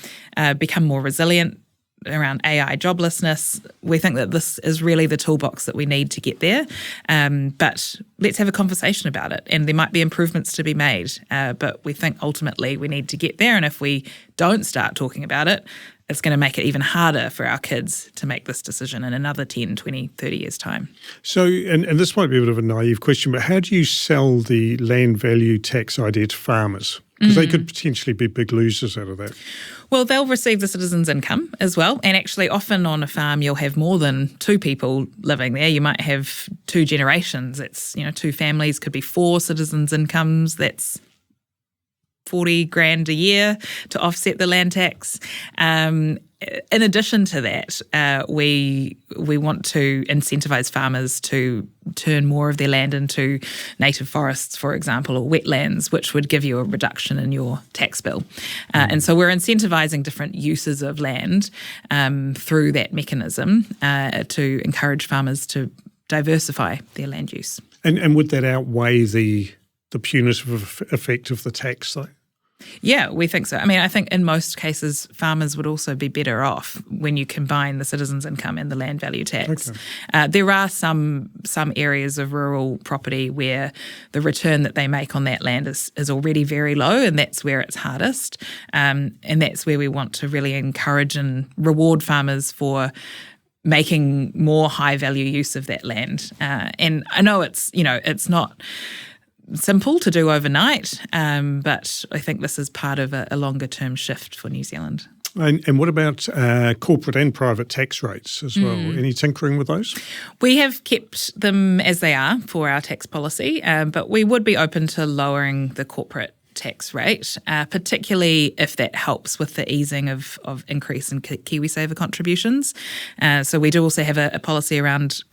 become more resilient around AI joblessness. We think that this is really the toolbox that we need to get there. But let's have a conversation about it. And there might be improvements to be made. But we think ultimately we need to get there. And if we don't start talking about it, it's going to make it even harder for our kids to make this decision in another 10, 20, 30 years' time. So, and this might be a bit of a naive question, but how do you sell the land value tax idea to farmers? Because they could potentially be big losers out of that. Well, they'll receive the citizens' income as well. And actually, often on a farm, you'll have more than two people living there. You might have two generations. It's, two families, could be 4 citizens' incomes. That's 40 grand a year to offset the land tax. In addition to that, we want to incentivise farmers to turn more of their land into native forests, for example, or wetlands, which would give you a reduction in your tax bill. And so we're incentivising different uses of land through that mechanism to encourage farmers to diversify their land use. And would that outweigh the punitive effect of the tax, though? Yeah, we think so. I mean, I think in most cases, farmers would also be better off when you combine the citizens' income and the land value tax. Okay. There are some areas of rural property where the return that they make on that land is already very low, and that's where it's hardest. And that's where we want to really encourage and reward farmers for making more high-value use of that land. And I know it's not simple to do overnight, but I think this is part of a longer-term shift for New Zealand. And what about corporate and private tax rates as well? Any tinkering with those? We have kept them as they are for our tax policy, but we would be open to lowering the corporate tax rate, particularly if that helps with the easing of increase in KiwiSaver contributions. So we do also have a policy around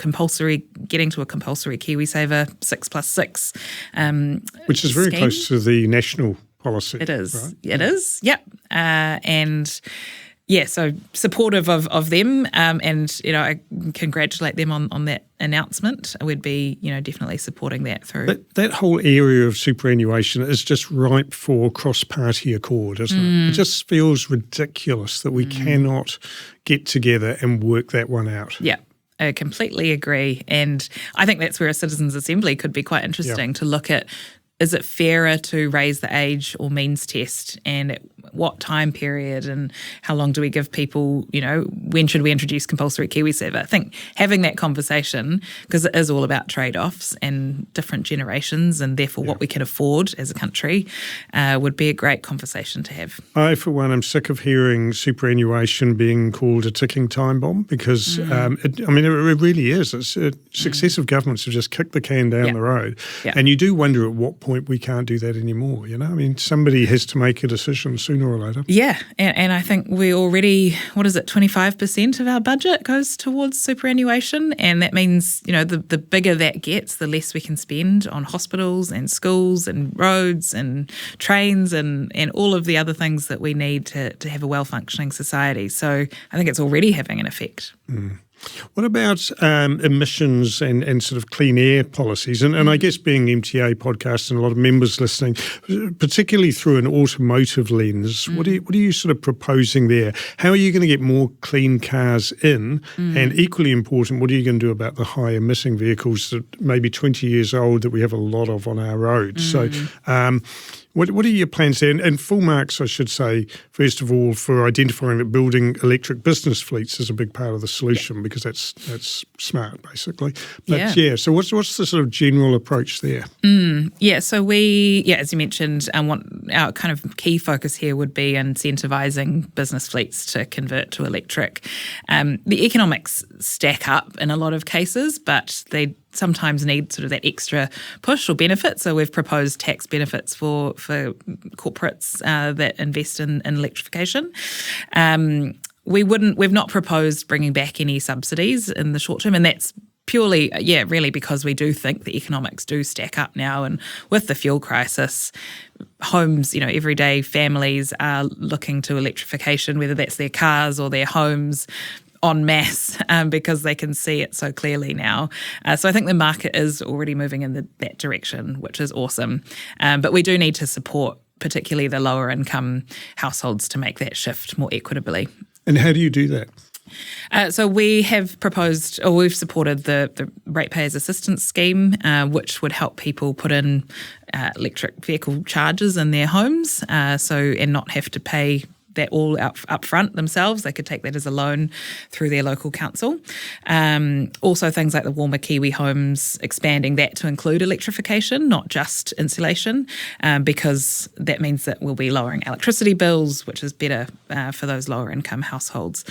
getting to a compulsory KiwiSaver 6+6 which is very scheme. close to the national policy. It is. Right? It is, yep. And yeah, so supportive of them, and I congratulate them on that announcement. I would be definitely supporting that through. That whole area of superannuation is just ripe for cross-party accord, isn't it? It just feels ridiculous that we cannot get together and work that one out. Yeah. I completely agree. And I think that's where a citizens' assembly could be quite interesting to look at. Is it fairer to raise the age or means test, and at what time period, and how long do we give people, when should we introduce compulsory KiwiSaver? I think having that conversation, because it is all about trade-offs and different generations and therefore what we can afford as a country, would be a great conversation to have. I, for one, am sick of hearing superannuation being called a ticking time bomb because, it really is. Successive governments have just kicked the can down the road. Yeah. And you do wonder at what point we can't do that anymore, somebody has to make a decision sooner or later. Yeah, and I think we already, 25% of our budget goes towards superannuation, and that means, the bigger that gets, the less we can spend on hospitals and schools and roads and trains and all of the other things that we need to have a well-functioning society. So I think it's already having an effect. What about emissions and sort of clean air policies? And I guess being the MTA podcast and a lot of members listening, particularly through an automotive lens, what are you sort of proposing there? How are you going to get more clean cars in? And equally important, what are you going to do about the high emitting vehicles that may be 20 years old that we have a lot of on our roads? So what are your plans there? And full marks, I should say, first of all, for identifying that building electric business fleets is a big part of the solution because that's smart, basically. But so what's the sort of general approach there? So we, as you mentioned, our kind of key focus here would be incentivising business fleets to convert to electric. The economics stack up in a lot of cases, but they sometimes need sort of that extra push or benefit. So we've proposed tax benefits for corporates that invest in electrification. We've not proposed bringing back any subsidies in the short term, and that's purely, really because we do think the economics do stack up now. And with the fuel crisis, homes, everyday families are looking to electrification, whether that's their cars or their homes, en masse, because they can see it so clearly now. So I think the market is already moving in that direction, which is awesome. But we do need to support particularly the lower income households to make that shift more equitably. And how do you do that? So we have proposed, or we've supported the Ratepayers Assistance Scheme, which would help people put in electric vehicle charges in their homes, and not have to pay that all up front themselves. They could take that as a loan through their local council. Also things like the Warmer Kiwi Homes, expanding that to include electrification, not just insulation, because that means that we'll be lowering electricity bills, which is better for those lower income households.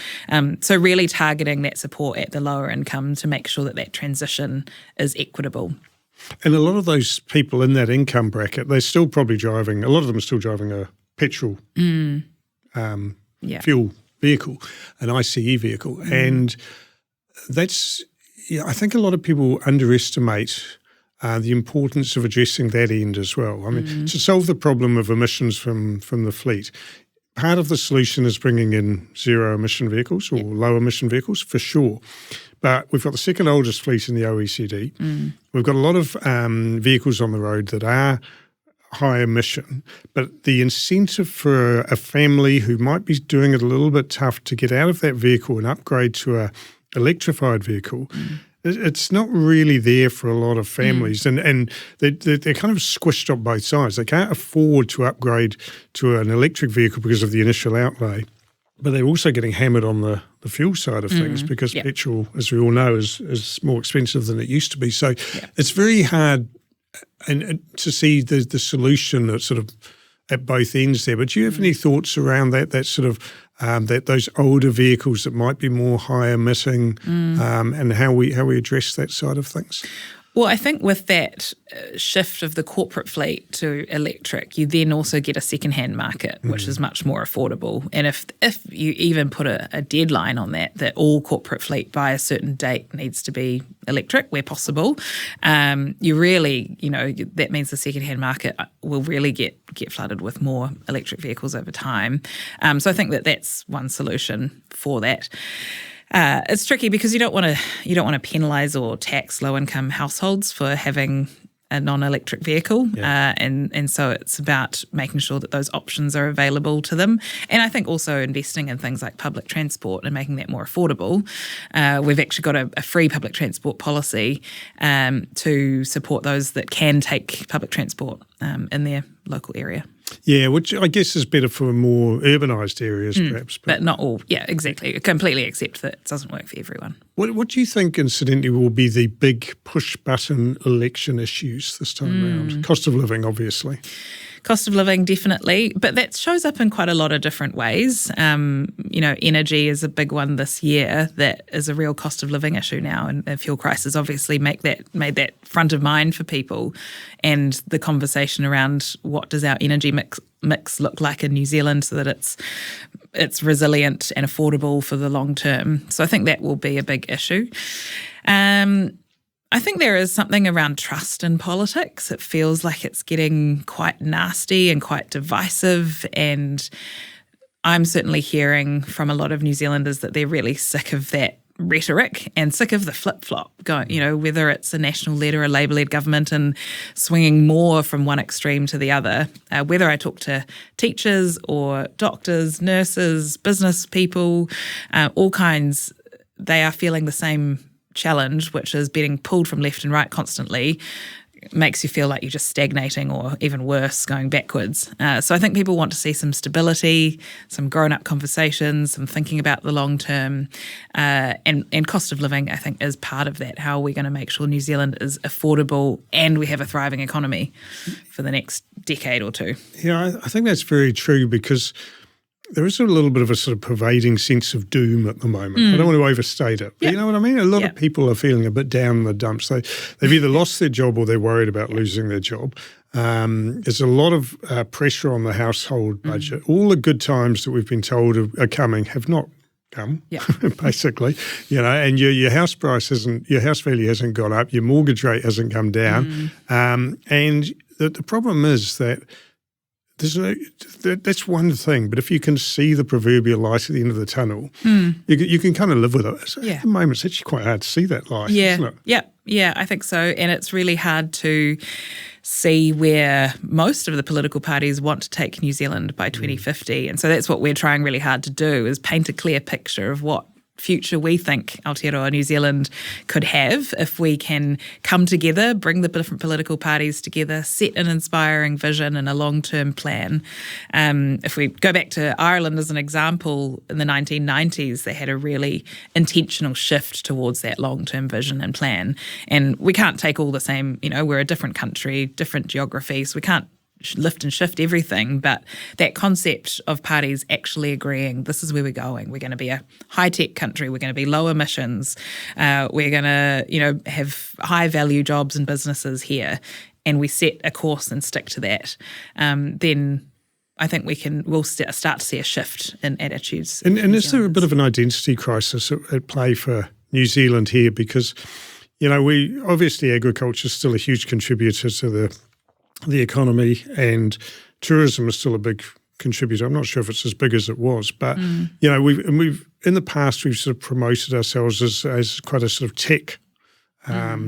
So really targeting that support at the lower income to make sure that transition is equitable. And a lot of those people in that income bracket, they're still probably driving, a lot of them are still driving a petrol fuel vehicle, an ICE vehicle. And that's, I think a lot of people underestimate the importance of addressing that end as well. I mean, to solve the problem of emissions from the fleet, part of the solution is bringing in zero emission vehicles or low emission vehicles for sure. But we've got the second oldest fleet in the OECD. We've got a lot of vehicles on the road that are high emission, but the incentive for a family who might be doing it a little bit tough to get out of that vehicle and upgrade to a electrified vehicle, it's not really there for a lot of families. And they're kind of squished up both sides. They can't afford to upgrade to an electric vehicle because of the initial outlay, but they're also getting hammered on the fuel side of things because petrol, as we all know, is more expensive than it used to be. So it's very hard and to see the solution that's sort of at both ends there. But do you have any thoughts around that sort of those older vehicles that might be more high emitting and how we address that side of things? Well, I think with that shift of the corporate fleet to electric, you then also get a second-hand market, which is much more affordable. And if you even put a deadline on that all corporate fleet by a certain date needs to be electric where possible, you really, that means the second-hand market will really get flooded with more electric vehicles over time. So I think that's one solution for that. It's tricky because you don't want to penalise or tax low-income households for having a non-electric vehicle, and so it's about making sure that those options are available to them. And I think also investing in things like public transport and making that more affordable. We've actually got a free public transport policy to support those that can take public transport in their local area. Yeah, which I guess is better for more urbanised areas perhaps. But not all. Yeah, exactly. I completely accept that it doesn't work for everyone. What do you think, incidentally, will be the big push-button election issues this time around? Cost of living, obviously. Cost of living, definitely, but that shows up in quite a lot of different ways. Energy is a big one this year that is a real cost of living issue now, and the fuel crisis obviously made that front of mind for people, and the conversation around what does our energy mix look like in New Zealand so that it's resilient and affordable for the long term. So I think that will be a big issue. I think there is something around trust in politics. It feels like it's getting quite nasty and quite divisive, and I'm certainly hearing from a lot of New Zealanders that they're really sick of that rhetoric and sick of the flip-flop going, whether it's a national-led or a Labour-led government and swinging more from one extreme to the other. Whether I talk to teachers or doctors, nurses, business people, all kinds, they are feeling the same challenge, which is being pulled from left and right constantly, makes you feel like you're just stagnating or even worse, going backwards. So I think people want to see some stability, some grown-up conversations, some thinking about the long term, and cost of living, I think, is part of that. How are we going to make sure New Zealand is affordable and we have a thriving economy for the next decade or two? Yeah, I think that's very true because there is a little bit of a sort of pervading sense of doom at the moment. I don't want to overstate it, but you know what I mean? A lot of people are feeling a bit down in the dumps. They've either lost their job or they're worried about losing their job. There's a lot of pressure on the household budget. All the good times that we've been told are coming have not come, Yeah. basically, and your house price your house value hasn't gone up, your mortgage rate hasn't come down, and the problem is that that's one thing, but if you can see the proverbial light at the end of the tunnel, you can kind of live with it. So at the moment, it's actually quite hard to see that light, isn't it? Yeah, I think so. And it's really hard to see where most of the political parties want to take New Zealand by 2050. And so that's what we're trying really hard to do, is paint a clear picture of what future we think Aotearoa New Zealand could have if we can come together, bring the different political parties together, set an inspiring vision and a long-term plan. If we go back to Ireland as an example, in the 1990s, they had a really intentional shift towards that long-term vision and plan. And we can't take all the same, we're a different country, different geography, so we can't lift and shift everything, but that concept of parties actually agreeing this is where we're going. We're going to be a high-tech country. We're going to be low emissions. We're going to, have high-value jobs and businesses here, and we set a course and stick to that. Then I think we'll start to see a shift in attitudes. And is there a bit of an identity crisis at play for New Zealand here? Because, we obviously agriculture is still a huge contributor to the economy, and tourism is still a big contributor. I'm not sure if it's as big as it was, but we've in the past we've sort of promoted ourselves as quite a sort of tech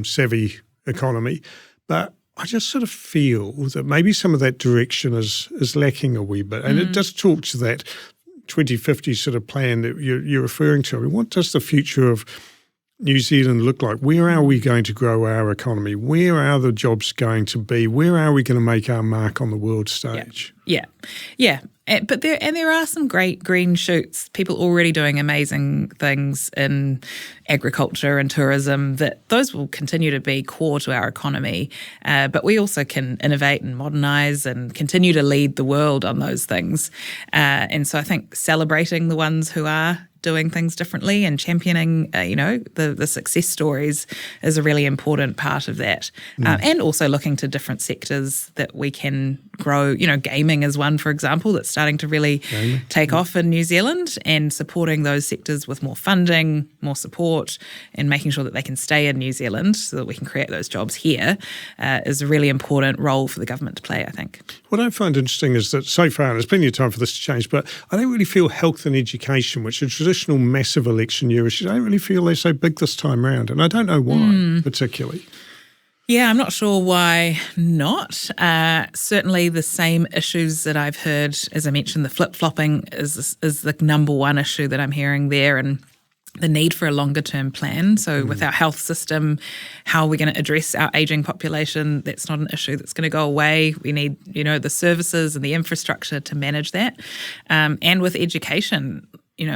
savvy economy, but I just sort of feel that maybe some of that direction is lacking a wee bit, and it does talk to that 2050 sort of plan that you're referring to. I mean, what does the future of New Zealand look like? Where are we going to grow our economy? Where are the jobs going to be? Where are we going to make our mark on the world stage? Yeah. But there are some great green shoots, people already doing amazing things in agriculture and tourism, that those will continue to be core to our economy. But we also can innovate and modernise and continue to lead the world on those things. And so I think celebrating the ones who are doing things differently and championing, the success stories is a really important part of that. And also looking to different sectors that we can grow. Gaming is one, for example, that's starting to really take off in New Zealand, and supporting those sectors with more funding, more support, and making sure that they can stay in New Zealand so that we can create those jobs here is a really important role for the government to play, I think. What I find interesting is that so far, and there's plenty of time for this to change, but I don't really feel health and education, which are traditional massive election year issues, I don't really feel they're so big this time around, and I don't know why particularly. Yeah, I'm not sure why not. Certainly the same issues that I've heard, as I mentioned, the flip-flopping is the number one issue that I'm hearing there, and the need for a longer-term plan. So with our health system, how are we going to address our ageing population? That's not an issue that's going to go away. We need, the services and the infrastructure to manage that. And with education,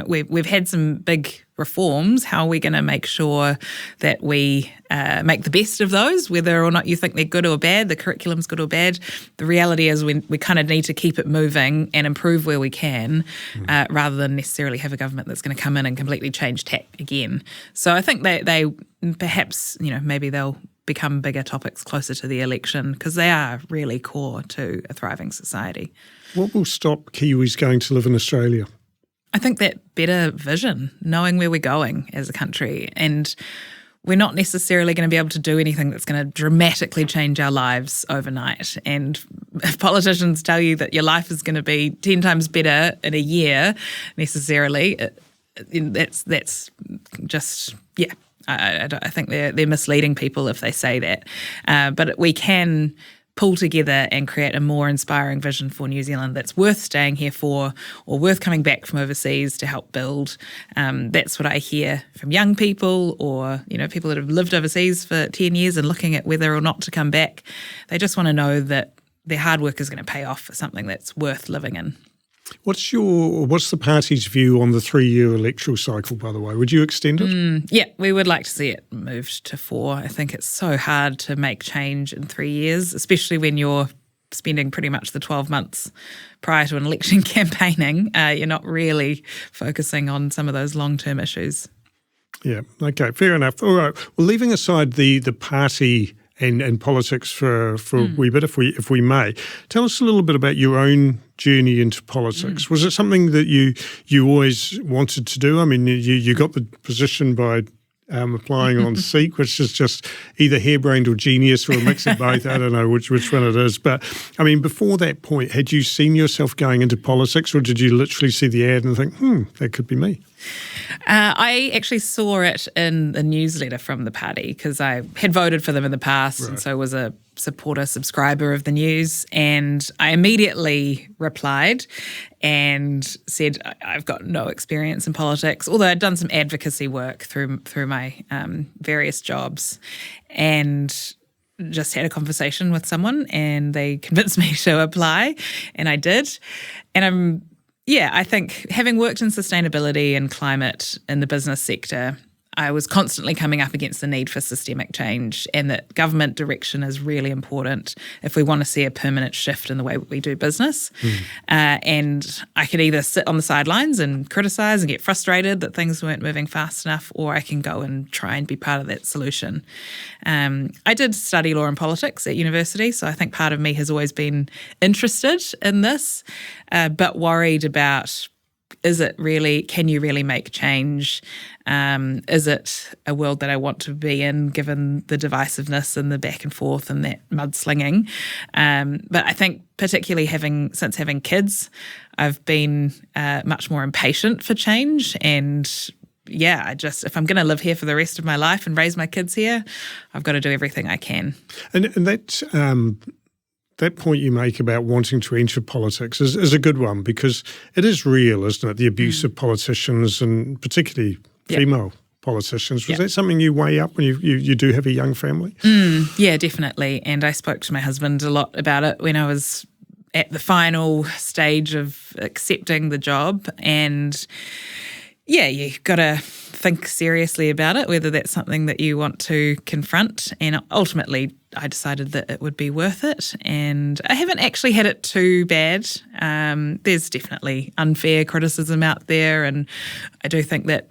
we've had some big reforms. How are we going to make sure that we make the best of those, whether or not you think they're good or bad, the curriculum's good or bad? The reality is we kind of need to keep it moving and improve where we can, rather than necessarily have a government that's going to come in and completely change tack again. So I think they perhaps, maybe they'll become bigger topics closer to the election, because they are really core to a thriving society. What will stop Kiwis going to live in Australia? I think that better vision, knowing where we're going as a country. And we're not necessarily going to be able to do anything that's going to dramatically change our lives overnight. And if politicians tell you that your life is going to be 10 times better in a year, necessarily, that's just, I think they're misleading people if they say that. But we can pull together and create a more inspiring vision for New Zealand that's worth staying here for, or worth coming back from overseas to help build. That's what I hear from young people, or people that have lived overseas for 10 years and looking at whether or not to come back. They just want to know that their hard work is going to pay off for something that's worth living in. What's the party's view on the 3-year electoral cycle, by the way? Would you extend it? Yeah, we would like to see it moved to 4. I think it's so hard to make change in 3 years, especially when you're spending pretty much the 12 months prior to an election campaigning. You're not really focusing on some of those long-term issues. Yeah, okay, fair enough. All right, well, leaving aside the party and politics for a wee bit, if we may. Tell us a little bit about your own journey into politics. Was it something that you always wanted to do? I mean, you got the position by applying on Seek, which is just either harebrained or genius or a mix of both. I don't know which one it is. But, I mean, before that point, had you seen yourself going into politics, or did you literally see the ad and think, that could be me? I actually saw it in the newsletter from the party because I had voted for them in the past, and so was a subscriber of the news. And I immediately replied and said I've got no experience in politics, although I'd done some advocacy work through my various jobs, and just had a conversation with someone, and they convinced me to apply, and I did. And I think having worked in sustainability and climate in the business sector, I was constantly coming up against the need for systemic change, and that government direction is really important if we want to see a permanent shift in the way we do business. And I could either sit on the sidelines and criticise and get frustrated that things weren't moving fast enough, or I can go and try and be part of that solution. I did study law and politics at university, so I think part of me has always been interested in this, but worried about, can you really make change? Is it a world that I want to be in, given the divisiveness and the back and forth and that mudslinging? But I think particularly since having kids, I've been much more impatient for change. And if I'm going to live here for the rest of my life and raise my kids here, I've got to do everything I can. And that point you make about wanting to enter politics is a good one, because it is real, isn't it? The abuse of politicians, and particularly female politicians. Was that something you weigh up when you do have a young family? Yeah, definitely. And I spoke to my husband a lot about it when I was at the final stage of accepting the job. And you've got to think seriously about it, whether that's something that you want to confront. And ultimately, I decided that it would be worth it. And I haven't actually had it too bad. There's definitely unfair criticism out there. And I do think that,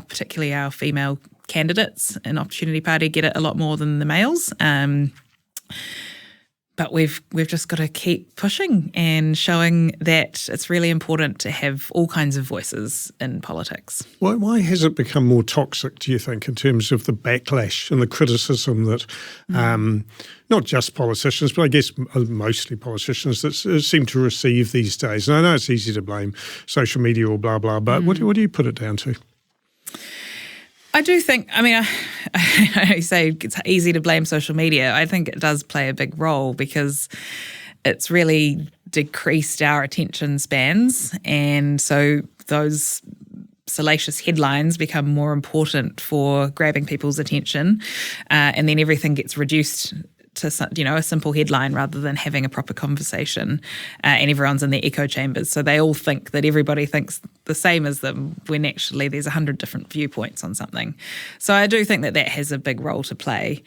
particularly our female candidates in Opportunity Party get it a lot more than the males. But we've just got to keep pushing and showing that it's really important to have all kinds of voices in politics. Why has it become more toxic, do you think, in terms of the backlash and the criticism that not just politicians, but I guess mostly politicians that seem to receive these days? And I know it's easy to blame social media or blah, blah, but what do you put it down to? I do think, I say it's easy to blame social media. I think it does play a big role, because it's really decreased our attention spans. And so those salacious headlines become more important for grabbing people's attention. And then everything gets reduced to a simple headline rather than having a proper conversation, and everyone's in their echo chambers, so they all think that everybody thinks the same as them, when actually there's 100 different viewpoints on something. So I do think that has a big role to play.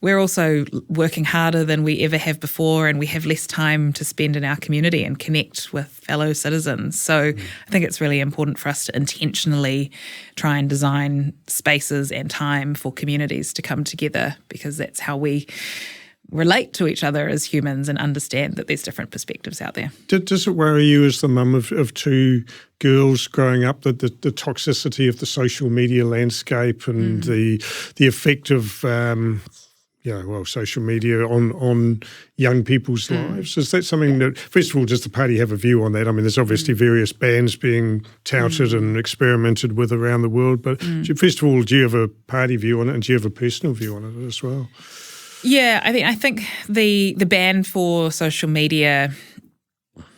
We're also working harder than we ever have before, and we have less time to spend in our community and connect with fellow citizens. So I think it's really important for us to intentionally try and design spaces and time for communities to come together, because that's how we relate to each other as humans and understand that there's different perspectives out there. Does it worry you, as the mum of two girls growing up, that the toxicity of the social media landscape and the effect of social media on young people's lives? Is that something that, first of all, does the party have a view on that? I mean, there's obviously various bans being touted and experimented with around the world, but first of all, do you have a party view on it, and do you have a personal view on it as well? Yeah, I think the ban for social media,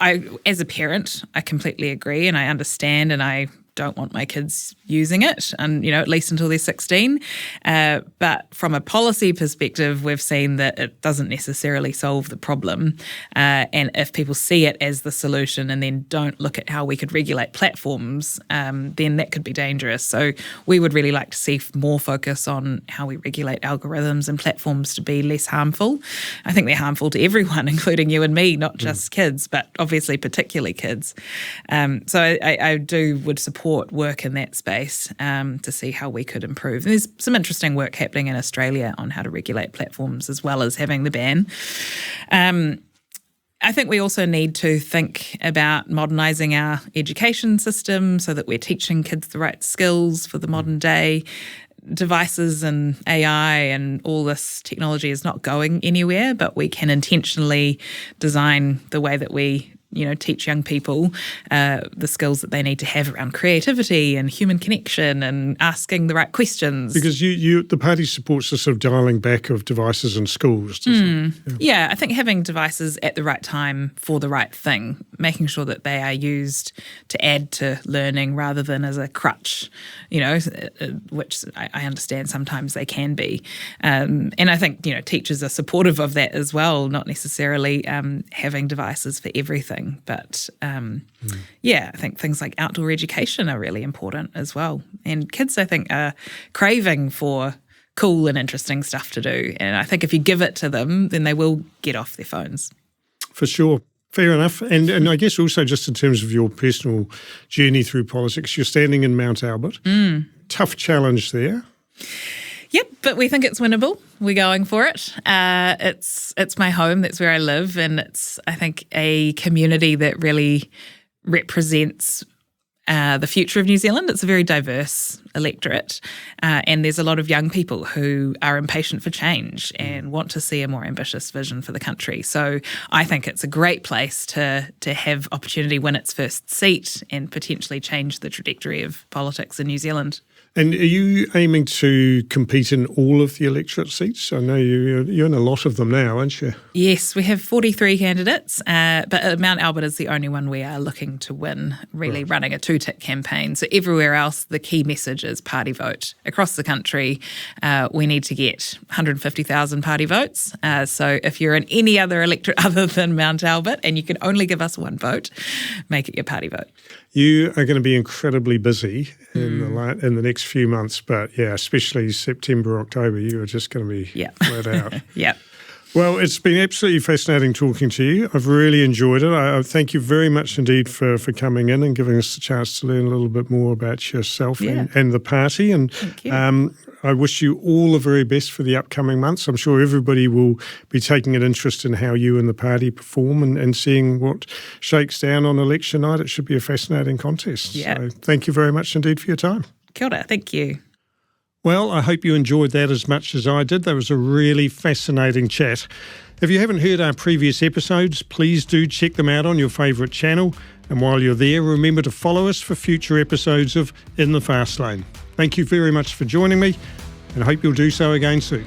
as a parent, I completely agree, and I understand, and I don't want my kids using it, and at least until they're 16. But from a policy perspective, we've seen that it doesn't necessarily solve the problem. And if people see it as the solution and then don't look at how we could regulate platforms, then that could be dangerous. So we would really like to see more focus on how we regulate algorithms and platforms to be less harmful. I think they're harmful to everyone, including you and me, not just kids, but obviously particularly kids. So I would support support work in that space to see how we could improve. And there's some interesting work happening in Australia on how to regulate platforms as well as having the ban. I think we also need to think about modernising our education system so that we're teaching kids the right skills for the modern day. Devices and AI and all this technology is not going anywhere, but we can intentionally design the way that we teach young people the skills that they need to have around creativity and human connection and asking the right questions. Because the party supports the sort of dialing back of devices in schools, doesn't it? Yeah, I think having devices at the right time for the right thing, making sure that they are used to add to learning rather than as a crutch, which I understand sometimes they can be. And I think, teachers are supportive of that as well, not necessarily having devices for everything. But I think things like outdoor education are really important as well. And kids, I think, are craving for cool and interesting stuff to do. And I think if you give it to them, then they will get off their phones. For sure. Fair enough. And I guess also just in terms of your personal journey through politics, you're standing in Mount Albert. Tough challenge there. Yep, but we think it's winnable. We're going for it. It's my home. That's where I live, and it's, I think, a community that really represents the future of New Zealand. It's a very diverse electorate, and there's a lot of young people who are impatient for change and want to see a more ambitious vision for the country. So I think it's a great place to have opportunity win its first seat and potentially change the trajectory of politics in New Zealand. And are you aiming to compete in all of the electorate seats? I know you're in a lot of them now, aren't you? Yes, we have 43 candidates, but Mount Albert is the only one we are looking to win, really running a two-tick campaign. So everywhere else, the key message is party vote. Across the country, we need to get 150,000 party votes. So if you're in any other electorate other than Mount Albert and you can only give us one vote, make it your party vote. You are going to be incredibly busy in the next few months, but especially September, October, you are just going to be flat out. Yeah. Well, it's been absolutely fascinating talking to you. I've really enjoyed it. I thank you very much indeed for coming in and giving us the chance to learn a little bit more about yourself and the party. And thank you. I wish you all the very best for the upcoming months. I'm sure everybody will be taking an interest in how you and the party perform and seeing what shakes down on election night. It should be a fascinating contest. Yeah. So thank you very much indeed for your time. Kia ora, thank you. Well, I hope you enjoyed that as much as I did. That was a really fascinating chat. If you haven't heard our previous episodes, please do check them out on your favourite channel. And while you're there, remember to follow us for future episodes of In the Fast Lane. Thank you very much for joining me, and I hope you'll do so again soon.